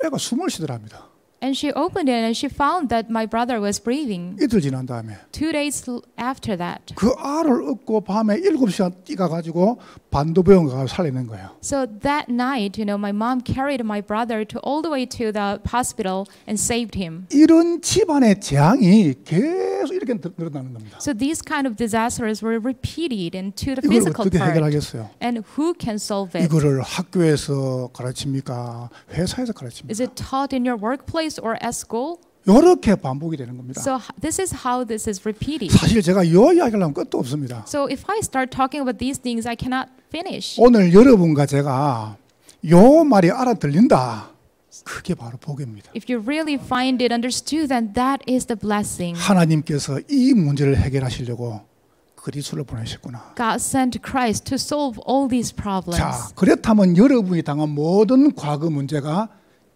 Speaker 1: 애가 숨을 쉬더랍니다.
Speaker 2: And she opened it and she found that my brother was breathing.
Speaker 1: 이틀 지난 다음에
Speaker 2: 2 days after that.
Speaker 1: 그 알을 얻고 밤에 7시간 뛰가 가지고 반도병원 가서 살리는 거예요.
Speaker 2: So that night, you know, my mom carried my brother to all the way to the hospital and saved him.
Speaker 1: 이런 집안의 재앙이 계속 이렇게 늘어나는 겁니다.
Speaker 2: So these kind of disasters were repeated into the
Speaker 1: 이걸
Speaker 2: physical
Speaker 1: 어떻게
Speaker 2: part.
Speaker 1: 해결하겠어요?
Speaker 2: And who can solve it?
Speaker 1: 이거를 학교에서 가르칩니까? 회사에서 가르칩니까?
Speaker 2: Is it taught in your workplace or at school?
Speaker 1: 이렇게 반복이 되는 겁니다.
Speaker 2: So this is how this is repeated.
Speaker 1: 사실 제가 이 이야기를 하면 끝도 없습니다.
Speaker 2: So if I start talking about these things, I cannot finish.
Speaker 1: 오늘 여러분과 제가 요 말이 알아들린다. 그게 바로 복입니다.
Speaker 2: If you really find it understood, then that is the blessing.
Speaker 1: 하나님께서 이 문제를 해결하시려고 그리스도를 보내셨구나.
Speaker 2: God sent Christ to solve all these problems.
Speaker 1: 자, 그렇다면 여러분이 당한 모든 과거 문제가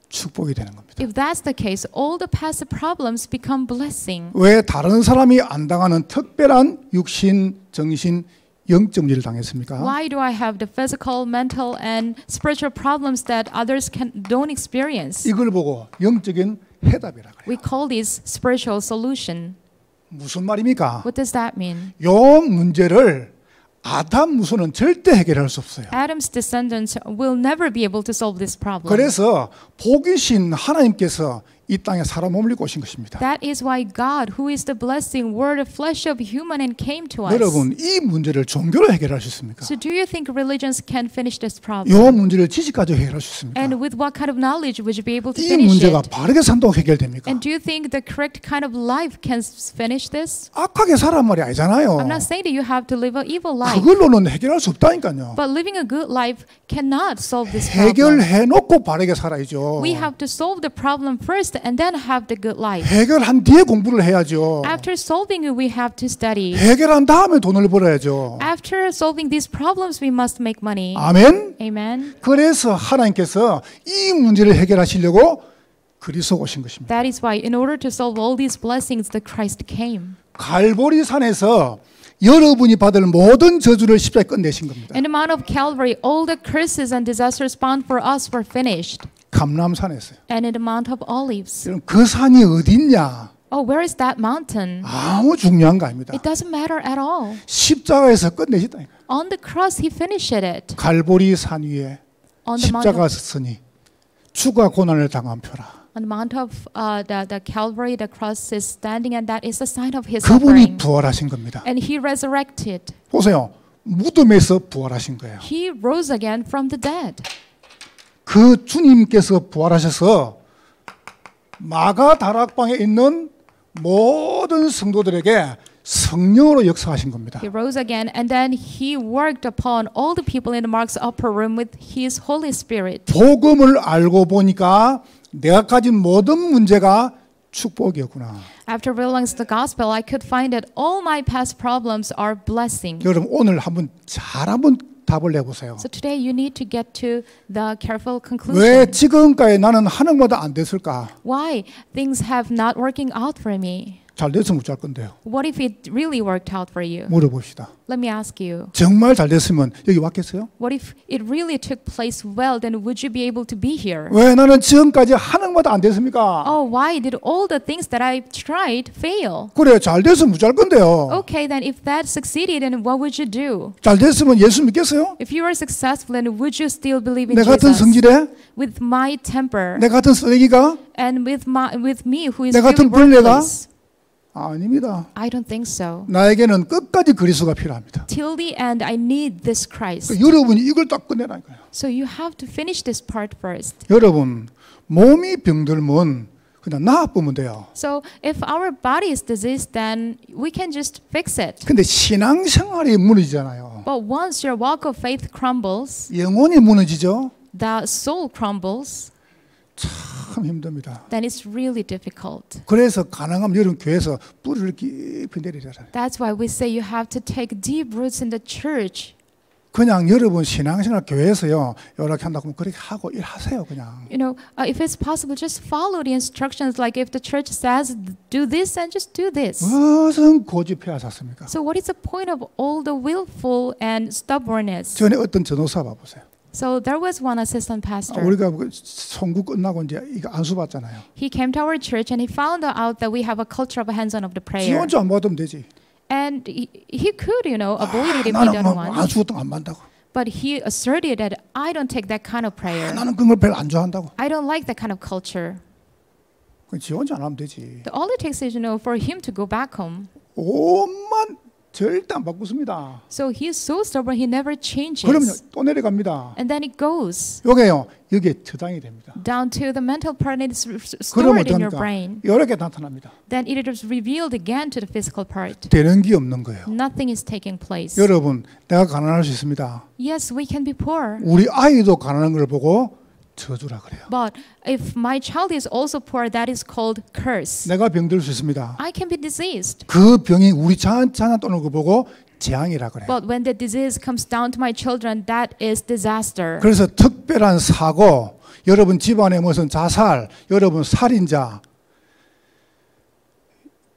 Speaker 1: 축복이 되는 겁니다.
Speaker 2: If that's the case, all the past problems become blessing.
Speaker 1: 왜 다른 사람이 안 당하는 특별한 육신, 정신, 영적 문제를 당했습니까?
Speaker 2: Why do I have the physical, mental, and spiritual problems that others don't experience?
Speaker 1: 이걸 보고 영적인 해답이라 그래요.
Speaker 2: We call this spiritual solution.
Speaker 1: 무슨 말입니까?
Speaker 2: What does that mean?
Speaker 1: 요 문제를 아담 무소는 절대 해결할 수 없어요.
Speaker 2: Adam's descendants will never be able to solve this problem.
Speaker 1: 그래서 복이신 하나님께서 이 땅에 사람 몸을 입고 오신 것입니다.
Speaker 2: That is why God, who is the blessing word of flesh of human and came to us.
Speaker 1: 여러분, 이 문제를 종교로 해결할 수 있습니까?
Speaker 2: So do you think religions can finish this problem?
Speaker 1: 요 문제를 지식 가지고 해결할 수 있습니까?
Speaker 2: And with what kind of knowledge would you be able to
Speaker 1: 이
Speaker 2: finish
Speaker 1: 문제가
Speaker 2: it?
Speaker 1: 바르게 산다고 해결됩니까?
Speaker 2: And do you think the correct kind of life can finish this?
Speaker 1: 악하게 살란 말이 아니잖아요.
Speaker 2: I'm not saying that you have to live an evil life.
Speaker 1: 그걸로는 해결할 수 없다니까요.
Speaker 2: But living a good life cannot solve this problem.
Speaker 1: 해결해놓고 바르게 살아야죠.
Speaker 2: We have to solve the problem first and then have the good life.
Speaker 1: 해결한 뒤에 공부를 해야죠.
Speaker 2: After solving it, we have to study.
Speaker 1: 해결한 다음에 돈을 벌어야죠.
Speaker 2: After solving these problems, we must make money.
Speaker 1: 아멘.
Speaker 2: Amen.
Speaker 1: 그래서 하나님께서 이 문제를 해결하시려고 그리스도 오신 것입니다.
Speaker 2: That is why, in order to solve all these blessings, the Christ came.
Speaker 1: 갈보리 산에서 여러분이 받을 모든 저주를 십자가에 끝내신 겁니다.
Speaker 2: In the Mount of Calvary, all the curses and disasters bound for us were finished.
Speaker 1: 감람산에서요.
Speaker 2: And in the Mount of Olives.
Speaker 1: 여러분, 그 산이 어딨냐?
Speaker 2: Oh, where is that mountain?
Speaker 1: 아무 중요한 거 아닙니다.
Speaker 2: It doesn't matter at all.
Speaker 1: 십자가에서 끝내셨다니까.
Speaker 2: On the cross, he finished it.
Speaker 1: 갈보리 산 위에
Speaker 2: On the Mount
Speaker 1: 십자가
Speaker 2: of,
Speaker 1: 서서니 주가 고난을 당한 표라.
Speaker 2: on the Mount of the Calvary, the cross is standing, and that is a sign of his
Speaker 1: 그분이
Speaker 2: suffering.
Speaker 1: 부활하신 겁니다.
Speaker 2: And he resurrected.
Speaker 1: 보세요. 무덤에서 부활하신 거예요.
Speaker 2: He rose again from the dead.
Speaker 1: 그 주님께서 부활하셔서 마가 다락방에 있는 모든 성도들에게 성령으로 역사하신 겁니다.
Speaker 2: He rose again, and then he worked upon all the people in the Mark's upper room with his Holy Spirit.
Speaker 1: 복음을 알고 보니까 내가 가진 모든 문제가 축복이었구나.
Speaker 2: After realizing the gospel, I could find that all my past problems are blessing.
Speaker 1: 여러분 오늘 한번 답을 내보세요.
Speaker 2: So today you need to get to the careful
Speaker 1: 왜
Speaker 2: conclusion.
Speaker 1: 지금까지 나는 하는 것보다 안 됐을까?
Speaker 2: Why things have not working out for me?
Speaker 1: 잘 됐으면 어쩔 건데요.
Speaker 2: What if it really worked out for you?
Speaker 1: 물어봅시다.
Speaker 2: Let me ask you.
Speaker 1: 정말 잘 됐으면 여기 왔겠어요?
Speaker 2: What if it really took place well? Then would you be able to be here?
Speaker 1: 왜 나는 지금까지 하는 것보다 안 됐습니까?
Speaker 2: Oh, why did all the things that I tried fail?
Speaker 1: 그래 잘 됐으면 어쩔 건데요.
Speaker 2: Okay, then if that succeeded, then what would you do?
Speaker 1: 잘 됐으면 예수 믿겠어요?
Speaker 2: If you were successful, then would you still believe in
Speaker 1: 내 같은
Speaker 2: Jesus?
Speaker 1: 성질에?
Speaker 2: With my temper
Speaker 1: 내 같은 쓰레기가?
Speaker 2: and with me who is
Speaker 1: 내 같은
Speaker 2: really
Speaker 1: 벌레가?
Speaker 2: worthless?
Speaker 1: 아닙니다.
Speaker 2: I don't think so.
Speaker 1: 나에게는 끝까지 그리스도가 필요합니다.
Speaker 2: Till the end, I need this Christ.
Speaker 1: 여러분이 이걸 딱 끝내라니까요.
Speaker 2: So you have to finish this part first.
Speaker 1: 여러분 몸이 병들면 그냥 나아보면 돼요.
Speaker 2: So if our body is diseased, then we can just fix it.
Speaker 1: 근데 신앙생활이 무너지잖아요.
Speaker 2: But once your walk of faith crumbles,
Speaker 1: 영혼이 무너지죠.
Speaker 2: the soul crumbles,
Speaker 1: 참 힘듭니다.
Speaker 2: then it's really difficult.
Speaker 1: 그래서 가능하면 여러분 교회에서 뿌리를 깊이 내리잖아요.
Speaker 2: That's why we say you have to take deep roots in the church.
Speaker 1: 그냥 여러분 신앙생활 교회에서요 이렇게 한다고 하면 그렇게 하고 일하세요 그냥.
Speaker 2: You know, if it's possible, just follow the instructions. Like if the church says do this, and just do this.
Speaker 1: 무슨 고집해야 샀습니까?
Speaker 2: So what is the point of all the willful and stubbornness?
Speaker 1: 전에 어떤 전도사 봐보세요.
Speaker 2: So there was one assistant pastor.
Speaker 1: 우리가 선구 끝나고 이제 이거 안수 받잖아요.
Speaker 2: He came to our church and he found out that we have a culture of hands-on of the
Speaker 1: 지
Speaker 2: prayer.
Speaker 1: 혼자 안 받으면 되지.
Speaker 2: And he could, you know, avoid it if he
Speaker 1: 나는
Speaker 2: didn't
Speaker 1: 뭐
Speaker 2: want.
Speaker 1: 안수 같은 거 안 받는다고.
Speaker 2: But he asserted that I don't take that kind of prayer.
Speaker 1: 나는 그런 걸 별로 안 좋아한다고.
Speaker 2: I don't like that kind of culture.
Speaker 1: 지 혼자 안 하면 되지.
Speaker 2: All it takes is, you know, for him to go back home.
Speaker 1: 옷만 절대 안 바꾸습니다.
Speaker 2: So he is so stubborn, he never changes.
Speaker 1: 그러면 또 내려갑니다.
Speaker 2: And then it goes
Speaker 1: 요게요. 여기에 저장이 됩니다.
Speaker 2: down to the mental part and it's
Speaker 1: 그러면
Speaker 2: stored in your
Speaker 1: 어떡합니까?
Speaker 2: brain.
Speaker 1: 이렇게 나타납니다.
Speaker 2: Then it is revealed again to the physical part.
Speaker 1: 되는 게 없는 거예요.
Speaker 2: Nothing is taking place.
Speaker 1: 여러분, 내가 가난할 수 있습니다.
Speaker 2: Yes, we can be poor.
Speaker 1: 우리 아이도 가난한 걸 보고 저주라 그래요.
Speaker 2: But if my child is also poor, that is called curse.
Speaker 1: 내가 병들 수 있습니다.
Speaker 2: I can be diseased.
Speaker 1: 그 병이 우리 자녀 떠는 걸 보고 재앙이라 그래요.
Speaker 2: But when the disease comes down to my children, that is disaster.
Speaker 1: 그래서 특별한 사고, 여러분 집안에 무슨 자살, 여러분 살인자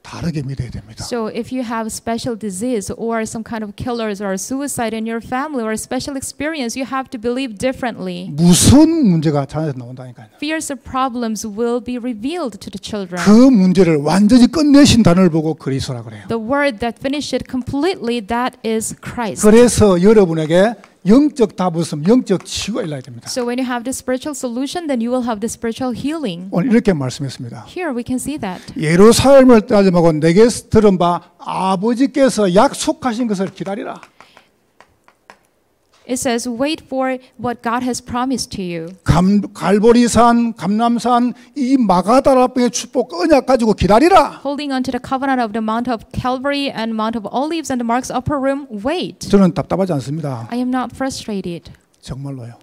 Speaker 1: 다르게 믿어야 됩니다.
Speaker 2: So if you have special disease or some kind of killers or suicide in your family or a special experience, you have to believe differently.
Speaker 1: 무서운 문제가 자녀한테 나온다니까요.
Speaker 2: Fears of problems will be revealed to the children.
Speaker 1: 그 문제를 완전히 끝내신 단어를 보고 그리스도라 그래요.
Speaker 2: The word that finished it completely, that is Christ.
Speaker 1: 그래서 여러분에게 영적 답 없음, 영적 치유가 일어나야 됩니다.
Speaker 2: So when you have the spiritual solution, then you will have the spiritual healing.
Speaker 1: 오늘 이렇게 말씀했습니다.
Speaker 2: Here we can see that.
Speaker 1: 예루살렘을 따지마고 내게 들은 바 아버지께서 약속하신 것을 기다리라.
Speaker 2: It says, wait for what God has promised to you.
Speaker 1: 갈보리산, 감람산, 이 마가다라병의 축복 언약 가지고 기다리라.
Speaker 2: Holding on to the covenant of the Mount of Calvary and Mount of Olives and the Mark's upper room, wait.
Speaker 1: 저는 답답하지 않습니다.
Speaker 2: I am not frustrated.
Speaker 1: 정말로요.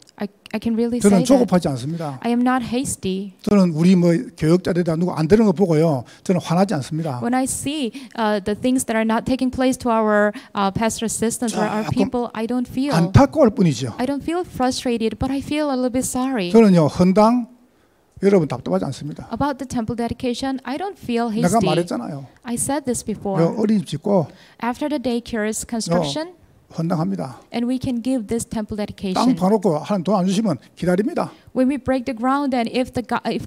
Speaker 2: I can really
Speaker 1: 저는
Speaker 2: say that.
Speaker 1: 조급하지 않습니다.
Speaker 2: I am not hasty.
Speaker 1: 저는 우리 뭐 교역자들이다 누구 안 되는 거 보고요. 저는 화나지 않습니다.
Speaker 2: When I see the things that are not taking place to our pastor assistants or our people, I don't feel.
Speaker 1: 안타까울 뿐이죠.
Speaker 2: I don't feel frustrated, but I feel a little bit sorry.
Speaker 1: 저는요 헌당 여러분 답답하지 않습니다.
Speaker 2: About the temple dedication, I don't feel
Speaker 1: 내가
Speaker 2: hasty.
Speaker 1: 말했잖아요.
Speaker 2: I said this before.
Speaker 1: 어린이집 짓고
Speaker 2: After the daycare's construction,
Speaker 1: 헌당합니다.
Speaker 2: and we can give this temple
Speaker 1: 땅
Speaker 2: dedication.
Speaker 1: 파놓고 하나님 돈 안 주시면 기다립니다.
Speaker 2: When we break the ground, and if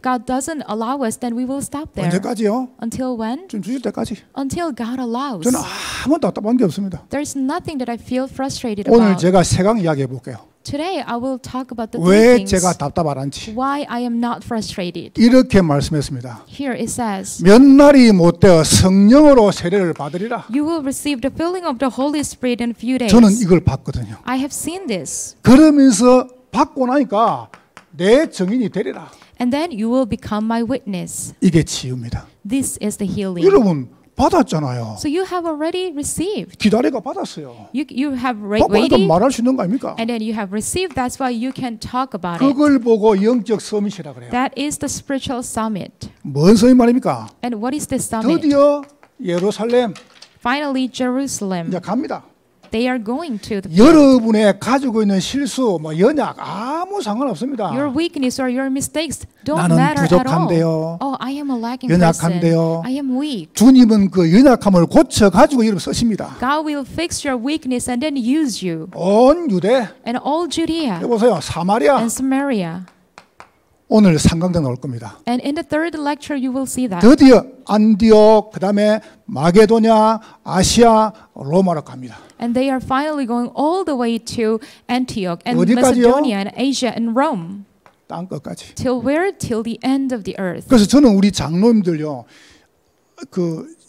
Speaker 2: God doesn't allow us, then we will stop there.
Speaker 1: 언제까지요?
Speaker 2: Until when?
Speaker 1: 좀 주실 때까지.
Speaker 2: Until God allows.
Speaker 1: 저는 아무 답답한 게 없습니다.
Speaker 2: There's nothing that I feel frustrated
Speaker 1: 오늘
Speaker 2: about.
Speaker 1: 제가 세 강 이야기해 볼게요.
Speaker 2: Today I will talk about the
Speaker 1: 왜
Speaker 2: three
Speaker 1: 제가
Speaker 2: things
Speaker 1: 답답하란지.
Speaker 2: why I am not frustrated.
Speaker 1: 이렇게 말씀했습니다.
Speaker 2: Here it says,
Speaker 1: 몇 날이 못되어 성령으로 세례를 받으리라.
Speaker 2: you will receive the filling of the Holy Spirit in a few days.
Speaker 1: 저는 이걸 봤거든요.
Speaker 2: I have seen this.
Speaker 1: 그러면서 받고 나니까 내 증인이 되리라.
Speaker 2: And then you will become my witness.
Speaker 1: 이게 치유입니다.
Speaker 2: This is the healing.
Speaker 1: 여러분 받았잖아요.
Speaker 2: So you have already received.
Speaker 1: 기다리가 받았어요.
Speaker 2: You have
Speaker 1: 받고
Speaker 2: waited,
Speaker 1: 말할 수 있는 거 아닙니까?
Speaker 2: and then you have received. That's why you can talk about it.
Speaker 1: 그걸 보고 영적 서밋이라 그래요.
Speaker 2: That is the spiritual summit.
Speaker 1: 뭔 서밋 말입니까?
Speaker 2: And what is this summit?
Speaker 1: 드디어 예루살렘
Speaker 2: Finally, Jerusalem.
Speaker 1: 이제 갑니다.
Speaker 2: They are going to the
Speaker 1: 여러분의 가지고 있는 실수, 뭐 연약 아무 상관없습니다.
Speaker 2: Your weakness or your mistakes don't
Speaker 1: 나는
Speaker 2: matter at
Speaker 1: 부족한데요.
Speaker 2: all. Oh, I am a lacking
Speaker 1: 연약한데요.
Speaker 2: person. I am weak.
Speaker 1: 주님은 그 연약함을 고쳐 가지고 여러분 쓰십니다.
Speaker 2: God will fix your weakness and then use you.
Speaker 1: 온 유대,
Speaker 2: And all Judea
Speaker 1: 여보세요, 사마리아.
Speaker 2: and Samaria.
Speaker 1: 오늘 상강장 나올 겁니다.
Speaker 2: And in the third lecture, you will see that.
Speaker 1: 드디어 안디옥, 그다음에 마게도냐, 아시아, 로마로 갑니다.
Speaker 2: And they are finally going all the way to Antioch and
Speaker 1: 어디까지요?
Speaker 2: Macedonia and Asia and Rome.
Speaker 1: 땅 끝까지.
Speaker 2: Till where? Till the end of the earth.
Speaker 1: 그래서 저는 우리 장로님들요,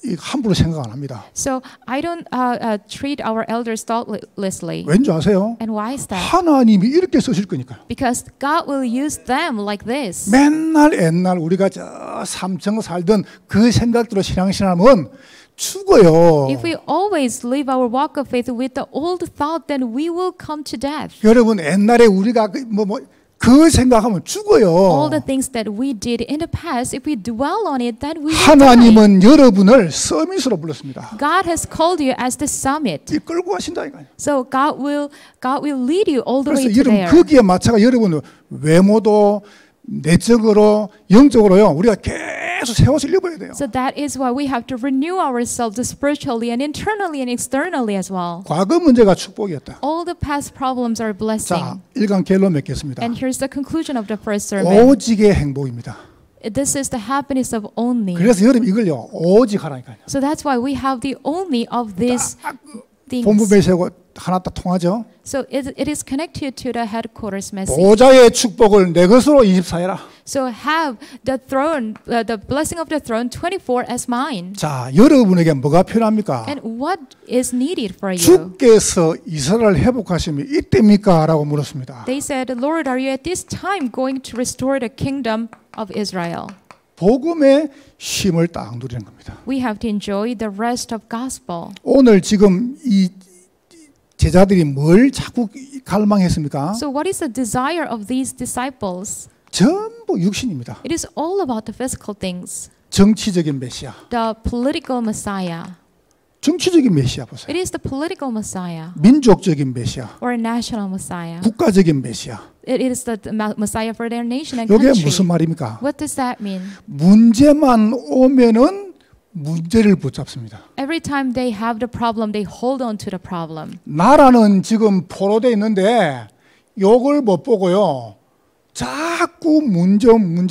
Speaker 1: 이 함부로 생각 안 합니다.
Speaker 2: So I don't treat our elders thoughtlessly.
Speaker 1: 왠지 아세요?
Speaker 2: And why is that?
Speaker 1: 하나님이 이렇게 쓰실 거니까요.
Speaker 2: Because God will use them like this.
Speaker 1: 맨날 옛날 우리가 저 삼청 살던 그 생각대로 신앙생활하면 죽어요.
Speaker 2: If we always live our walk of faith with the old thought, then we will come to death.
Speaker 1: 여러분 옛날에 우리가 그 생각하면 죽어요.
Speaker 2: All the things that we did in the past, if we dwell on it, then we will die.
Speaker 1: 하나님은 여러분을 서밋으로 불렀습니다.
Speaker 2: God has called you as the summit.
Speaker 1: 이끌고 가신다니까요.
Speaker 2: So God will lead you all the way
Speaker 1: 그래서
Speaker 2: to
Speaker 1: 여러분
Speaker 2: there.
Speaker 1: 거기에 맞춰가 여러분 외모도 내적으로 영적으로요 우리가 계속 새 옷을 입어야 돼요.
Speaker 2: So that is why we have to renew ourselves spiritually and internally and externally as well.
Speaker 1: 과거 문제가 축복이었다.
Speaker 2: All the past problems are
Speaker 1: 자,
Speaker 2: blessing.
Speaker 1: 1강 결론 맺겠습니다.
Speaker 2: And here's the conclusion of the first sermon.
Speaker 1: 오직의 행복입니다.
Speaker 2: This is the happiness of only.
Speaker 1: 그래서 여러분 이걸요 오직 하라니까요.
Speaker 2: So that's why we have the only of these things.
Speaker 1: 본부 배세고 하나 딱 통하죠.
Speaker 2: So it is connected to the headquarters message.
Speaker 1: 보좌의 축복을 내 것으로 24해라.
Speaker 2: So have the throne, the blessing of the throne 24 as mine.
Speaker 1: 자, 여러분에게 뭐가 필요합니까?
Speaker 2: And what is needed for you?
Speaker 1: 주께서 이스라엘 회복하심이 이때입니까? 라고 물었습니다.
Speaker 2: They said, Lord, are you at this time going to restore the kingdom of Israel?
Speaker 1: 복음의 쉼을 딱 누리는 겁니다.
Speaker 2: We have to enjoy the rest of gospel.
Speaker 1: 오늘 지금 이 제자들이 뭘 자꾸 갈망했습니까?
Speaker 2: So what is the desire of these disciples?
Speaker 1: 전부 육신입니다.
Speaker 2: It is all about the physical things.
Speaker 1: 정치적인 메시아.
Speaker 2: The political Messiah.
Speaker 1: 정치적인 메시아 보세요.
Speaker 2: It is the political Messiah
Speaker 1: 민족적인 메시아.
Speaker 2: or national Messiah.
Speaker 1: 국가적인 메시아.
Speaker 2: It is the Messiah for their nation and
Speaker 1: 이게
Speaker 2: country.
Speaker 1: 무슨 말입니까?
Speaker 2: What does that mean?
Speaker 1: 문제만 오면은 문제를 붙잡습니다.
Speaker 2: Every time they have the problem, they hold on to the problem.
Speaker 1: 나라는 지금 포로돼 있는데 요걸 못 보고요. 자꾸 문제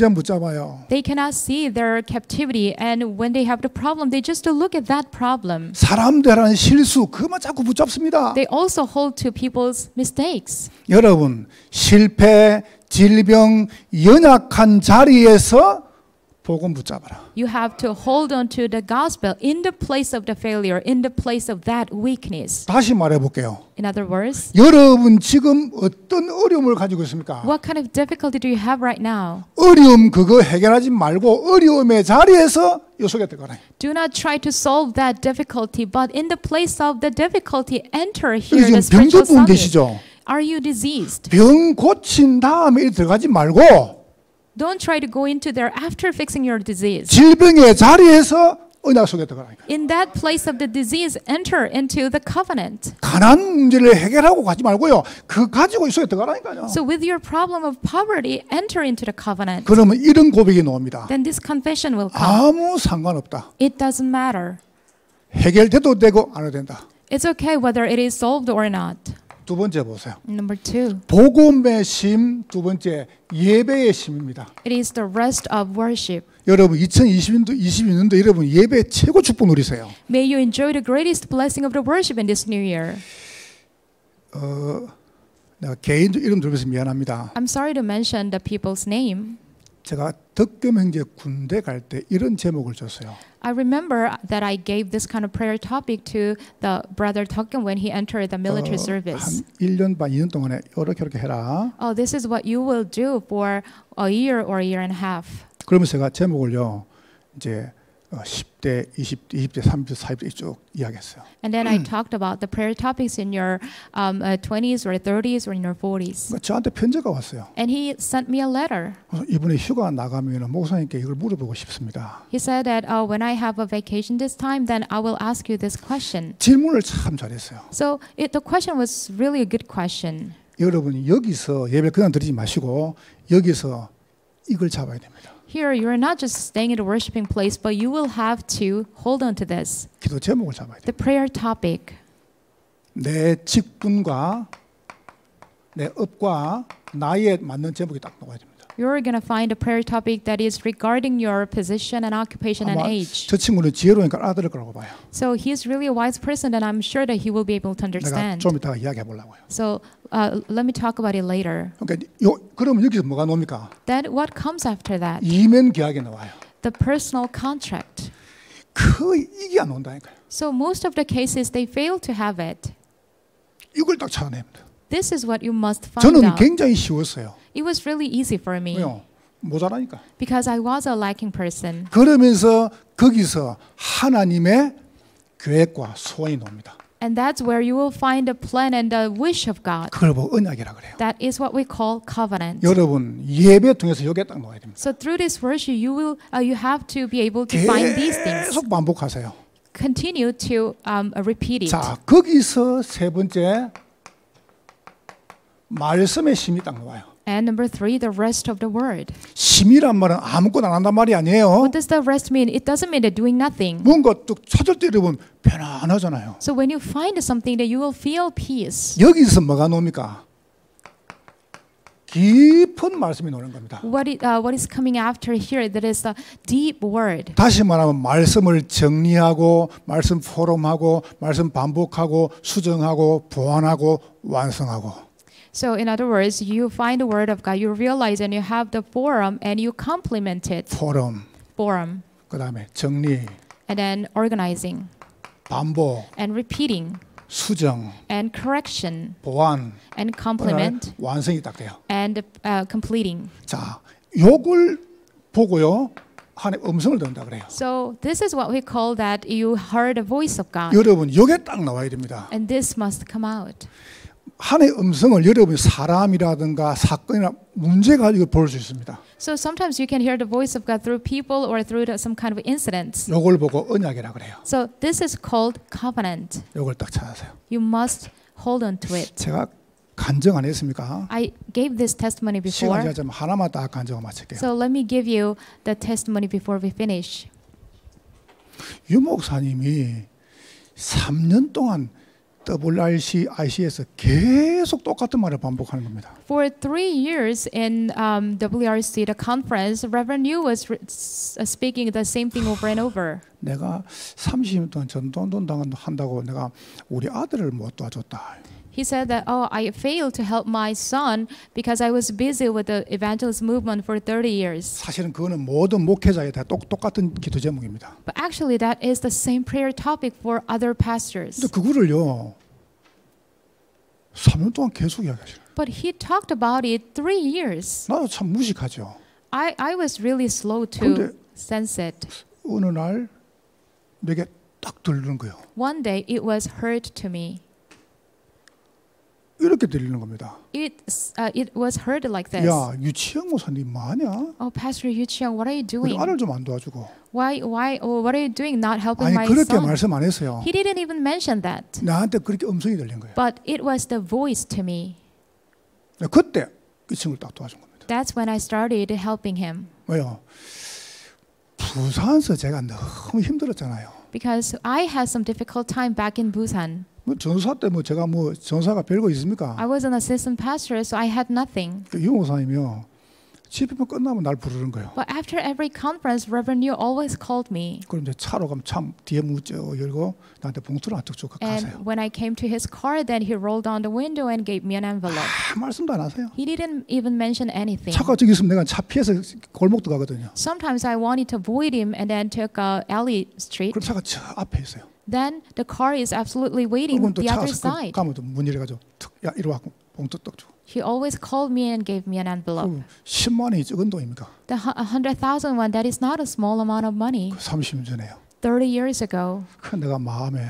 Speaker 1: 붙잡아요.
Speaker 2: They cannot see their captivity, and when they have the problem, they just look at that problem.
Speaker 1: 사람들 하는 실수 그만 자꾸 붙잡습니다.
Speaker 2: They also hold to people's mistakes.
Speaker 1: 여러분 실패, 질병, 연약한 자리에서 복음 붙잡아라.
Speaker 2: You have to hold on to the gospel in the place of the failure, in the place of that weakness.
Speaker 1: 다시 말해볼게요.
Speaker 2: In other words,
Speaker 1: 여러분 지금 어떤 어려움을 가지고 있습니까?
Speaker 2: what kind of difficulty do you have right now?
Speaker 1: 어려움 그거 해결하지 말고 어려움의 자리에서 요 속에 들어가라.
Speaker 2: Do not try to solve that difficulty, but in the place of the difficulty, enter here
Speaker 1: 지금
Speaker 2: the spiritual
Speaker 1: 병든 분
Speaker 2: summit.
Speaker 1: 계시죠?
Speaker 2: Are you diseased?
Speaker 1: 병 고친 다음에 들어가지 말고
Speaker 2: Don't try to go into there after fixing your disease.
Speaker 1: 질병의 자리에서 언약 속에 들어가라니까.
Speaker 2: In that place of the disease, enter into the covenant.
Speaker 1: 가난 문제를 해결하고 가지 말고요. 그 가지고 이 속에 들어가라니까요.
Speaker 2: So with your problem of poverty, enter into the covenant.
Speaker 1: 그러면 이런 고백이 나옵니다.
Speaker 2: Then this confession will come.
Speaker 1: 아무 상관없다.
Speaker 2: It doesn't matter.
Speaker 1: 해결돼도 되고 안 해도 된다.
Speaker 2: It's okay whether it is solved or not.
Speaker 1: 두 번째 보세요.
Speaker 2: Number 2,
Speaker 1: 복음의 심, 두 번째 예배의 심입니다.
Speaker 2: it is the rest of worship.
Speaker 1: 여러분 2022년도 여러분 예배 최고 축복 누리세요.
Speaker 2: May you enjoy the greatest blessing of the worship in this new year.
Speaker 1: 내가 개인 이름 들어서 미안합니다.
Speaker 2: I'm sorry to mention the people's name.
Speaker 1: 제가 덕겸 형제 군대 갈 때 이런 제목을 줬어요.
Speaker 2: I remember that I gave this kind of prayer topic to the brother Tokyeom when he entered the military service.
Speaker 1: 한 1년 반, 2년 동안에 이렇게 해라.
Speaker 2: Oh, this is what you will do for a year or a year and a half.
Speaker 1: 그러면서 제가 제목을요. 이제 10대, 20대, 30대, 40대 쭉 이야기했어요.
Speaker 2: And then I talked about the prayer topics in your 20s or 30s or in your 40s.
Speaker 1: 저한테 편지가 왔어요.
Speaker 2: And he sent me a letter.
Speaker 1: 이번에 휴가 나가면 목사님께 이걸 물어보고 싶습니다.
Speaker 2: He said that when I have a vacation this time, then I will ask you this question.
Speaker 1: 질문을 참 잘했어요.
Speaker 2: So the question was really a good question.
Speaker 1: 여러분 여기서 예배 그냥 드리지 마시고 여기서 이걸 잡아야 됩니다.
Speaker 2: Here, you're not just staying in the worshiping place, but you will have to hold on to this.
Speaker 1: 기도 제목을 잡아야 돼요.
Speaker 2: The prayer topic.
Speaker 1: 내 직분과 내 업과 나이에 맞는 제목이 딱 나와야 됩니다.
Speaker 2: You're going to find a prayer topic that is regarding your position and occupation and
Speaker 1: 아마
Speaker 2: age.
Speaker 1: 저 친구는 지혜로우니까 알아들을 거라고 봐요.
Speaker 2: So he's really a wise person, and I'm sure that he will be able to
Speaker 1: 내가
Speaker 2: understand.
Speaker 1: 좀 이따가 이야기해 보려고요.
Speaker 2: So let me talk about it later.
Speaker 1: 그러니까 그러면 여기서 뭐가 나옵니까?
Speaker 2: Then what comes after that?
Speaker 1: 이면 계약이 나와요.
Speaker 2: The personal contract.
Speaker 1: 이게 안 나온다니까요.
Speaker 2: So most of the cases they fail to have it.
Speaker 1: 이걸 딱 찾아냅니다.
Speaker 2: This is what you must find
Speaker 1: 저는
Speaker 2: out.
Speaker 1: 굉장히 쉬웠어요.
Speaker 2: It was really easy for me
Speaker 1: 왜요? 모자라니까.
Speaker 2: because I was a lacking person.
Speaker 1: 그러면서 거기서 하나님의 계획과 소원이 나옵니다.
Speaker 2: And that's where you will find the plan and the wish of God.
Speaker 1: 그걸 보고 언약이라 그래요.
Speaker 2: That is what we call covenant.
Speaker 1: 여러분 예배 통해서 여기에 딱 나와야 됩니다.
Speaker 2: So through this worship, you have to be able to find these things.
Speaker 1: 계속 반복하세요.
Speaker 2: Continue to repeat it.
Speaker 1: 자, 거기서 세 번째 말씀의 심이 딱 나와요.
Speaker 2: And number 3, the rest of the word.
Speaker 1: 심이란 말은 아무것도 안 한단 말이 아니에요.
Speaker 2: What does the rest mean? It doesn't mean that doing nothing.
Speaker 1: 뭔가 또 찾을 때 여러분 편안하잖아요.
Speaker 2: So when you find something that you will feel peace.
Speaker 1: 여기서 뭐가 나옵니까? 깊은 말씀이 나오는 겁니다.
Speaker 2: What is coming after here? That is the deep word.
Speaker 1: 다시 말하면 말씀을 정리하고 말씀 포럼하고 말씀 반복하고 수정하고 보완하고 완성하고.
Speaker 2: So in other words, you find the word of God, you realize and you have the forum and you complement it.
Speaker 1: 포럼.
Speaker 2: Forum.
Speaker 1: 그다음에 정리.
Speaker 2: And then organizing.
Speaker 1: 반복.
Speaker 2: And repeating.
Speaker 1: 수정.
Speaker 2: And correction.
Speaker 1: 보완.
Speaker 2: And complement.
Speaker 1: 완성이 딱 돼요.
Speaker 2: And completing.
Speaker 1: 자, 요걸 보고요. 하나님 음성을 듣는다 그래요.
Speaker 2: So this is what we call that you heard the voice of God.
Speaker 1: 여러분, 요게 딱 나와야 됩니다.
Speaker 2: And this must come out.
Speaker 1: 하나님의 음성을 여러분이 사람이라든가 사건이나 문제 가지고 볼 수 있습니다.
Speaker 2: So sometimes you can hear the voice of God through people or through some kind of incidents.
Speaker 1: 요걸 보고 언약이라 그래요.
Speaker 2: So this is called covenant.
Speaker 1: 요걸 딱 찾으세요.
Speaker 2: You must hold on to it.
Speaker 1: 제가 간증 안 했습니까?
Speaker 2: I gave this testimony
Speaker 1: 시간
Speaker 2: before.
Speaker 1: 지나면 하나만 딱 간증을 마칠게요.
Speaker 2: So let me give you the testimony before we finish.
Speaker 1: 유 목사님이 3년 동안 WRC/IC에서 계속 똑같은 말을 반복하는 겁니다.
Speaker 2: For 3 years in WRC, the conference, Reverend Yu was speaking the same thing over and over.
Speaker 1: 내가 30년 동안 전도운동 한다고 내가 우리 아들을 못 도와줬다.
Speaker 2: He said that, oh, I failed to help my son because I was busy with the evangelist movement for 30 years.
Speaker 1: 사실은 그거는 모든 목회자에 다 똑같은 기도 제목입니다.
Speaker 2: But actually, that is the same prayer topic for other pastors.
Speaker 1: 근데 그거를요 3년 동안 계속 이야기하시는.
Speaker 2: But he talked about it 3 years.
Speaker 1: 나도 참 무식하죠.
Speaker 2: I was really slow
Speaker 1: 근데
Speaker 2: to sense it.
Speaker 1: 어느 날 내게 딱 들리는 거예요.
Speaker 2: One day, it was heard to me.
Speaker 1: 이렇게 들리는 겁니다.
Speaker 2: It was heard like this.
Speaker 1: 야, 유치영 목사님 뭐하냐?
Speaker 2: Oh, Pastor Yu Chiang, what are you
Speaker 1: 우리
Speaker 2: doing?
Speaker 1: 아들 좀 안 도와주고.
Speaker 2: What are you doing not helping
Speaker 1: 아니
Speaker 2: my
Speaker 1: 그렇게
Speaker 2: son?
Speaker 1: 말씀 안 했어요.
Speaker 2: He didn't even mention that.
Speaker 1: 나한테 그렇게 음성이 들린 거예요.
Speaker 2: But it was the voice to me.
Speaker 1: 그때 이 친구를 딱 도와준 겁니다.
Speaker 2: That's when I started helping him.
Speaker 1: 왜요? 부산에서 제가 너무 힘들었잖아요.
Speaker 2: Because I had some difficult time back in Busan.
Speaker 1: 뭐 전사 때 뭐 제가 뭐 전사가 별거 있습니까?
Speaker 2: I was an assistant pastor, so I had nothing.
Speaker 1: 유 목사님이요. 집회만 끝나면 날 부르는 거예요.
Speaker 2: But after every conference, Reverend Yu always called me.
Speaker 1: 그럼 이제 차로 가면 참 뒤에 문 열고 나한테 봉투를 한 툭툭
Speaker 2: And
Speaker 1: 가세요.
Speaker 2: when I came to his car, then he rolled down the window and gave me an envelope.
Speaker 1: 말씀도 안 하세요.
Speaker 2: He didn't even mention anything.
Speaker 1: 차가 저기 있으면 내가 차 피해서 골목도 가거든요.
Speaker 2: Sometimes I wanted to avoid him and then took a alley street.
Speaker 1: 그럼 차가 저 앞에 있어요.
Speaker 2: Then the car is absolutely waiting
Speaker 1: 그럼 또
Speaker 2: the
Speaker 1: 차
Speaker 2: other
Speaker 1: 가서
Speaker 2: side.
Speaker 1: 가면 또 문 열어가지고 야 이리 와 봉투 떡 줘.
Speaker 2: He always called me and gave me an envelope.
Speaker 1: 10만 원이 적은 돈입니까?
Speaker 2: The 100,000 one, that is not a small amount of money.
Speaker 1: 30년 전에요.
Speaker 2: 30 years ago.
Speaker 1: 그 내가 마음에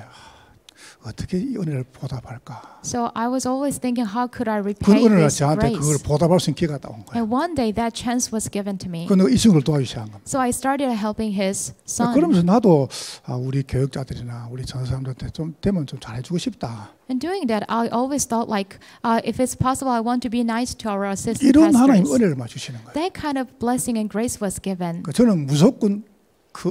Speaker 1: 어떻게 이 은혜를 보답할까?
Speaker 2: So I was always thinking, how could I
Speaker 1: 그
Speaker 2: repay
Speaker 1: 은혜를
Speaker 2: this
Speaker 1: 저한테 그걸
Speaker 2: grace?
Speaker 1: 보답할 수 있는 기회가 딱 온 거예요.
Speaker 2: And one day that chance was given to me.
Speaker 1: 그 내가 이 친구를 도와주셔야 한 겁니다.
Speaker 2: So I started helping his son.
Speaker 1: 그러면서 나도 우리 교육자들이나 우리 전 사람들한테 좀 되면 좀 잘해주고 싶다.
Speaker 2: And doing that, I always thought like, if it's possible, I want to be nice to our assistant
Speaker 1: 이런 하나님
Speaker 2: pastors.
Speaker 1: 은혜를 주시는 거예요.
Speaker 2: That kind of blessing and grace was given.
Speaker 1: 저는 무조건 그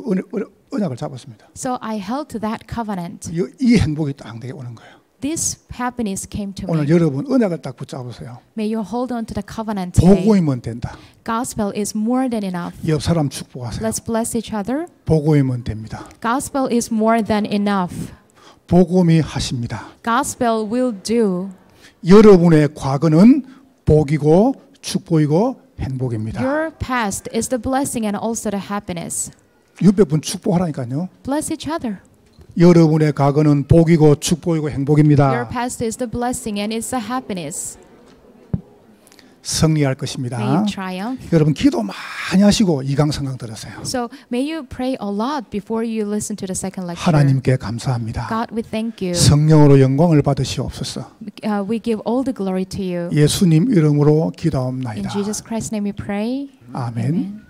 Speaker 1: 언약을 잡았습니다.
Speaker 2: So I held to that covenant.
Speaker 1: 이 행복이 딱 내게 오는 거예요.
Speaker 2: This happiness came to
Speaker 1: 오늘
Speaker 2: me.
Speaker 1: 여러분 언약을 딱 붙잡으세요.
Speaker 2: May you hold on to the covenant today.
Speaker 1: 복음이면 된다.
Speaker 2: Gospel is more than enough.
Speaker 1: 옆 사람 축복하세요.
Speaker 2: Let's bless each other.
Speaker 1: 복음이면 됩니다.
Speaker 2: Gospel is more than enough.
Speaker 1: 복음이 하십니다.
Speaker 2: Gospel will do.
Speaker 1: 여러분의 과거는 복이고 축복이고 행복입니다.
Speaker 2: Your past is the blessing and also the happiness.
Speaker 1: 600분 축복하라니까요.
Speaker 2: Bless each other.
Speaker 1: 여러분의 과거는 복이고 축복이고
Speaker 2: Your
Speaker 1: 행복입니다.
Speaker 2: past is the blessing and it's the happiness.
Speaker 1: 승리할
Speaker 2: May
Speaker 1: 것입니다.
Speaker 2: you triumph.
Speaker 1: 여러분 기도 많이 하시고 2강 성강 들으세요.
Speaker 2: So may you pray a lot before you listen to the second lecture.
Speaker 1: 하나님께 감사합니다.
Speaker 2: God, we thank you.
Speaker 1: 성령으로 영광을 받으시옵소서.
Speaker 2: We give all the glory to you.
Speaker 1: 예수님 이름으로
Speaker 2: In
Speaker 1: 기도하옵나이다.
Speaker 2: Jesus Christ's name we pray.
Speaker 1: 아멘.
Speaker 2: Amen.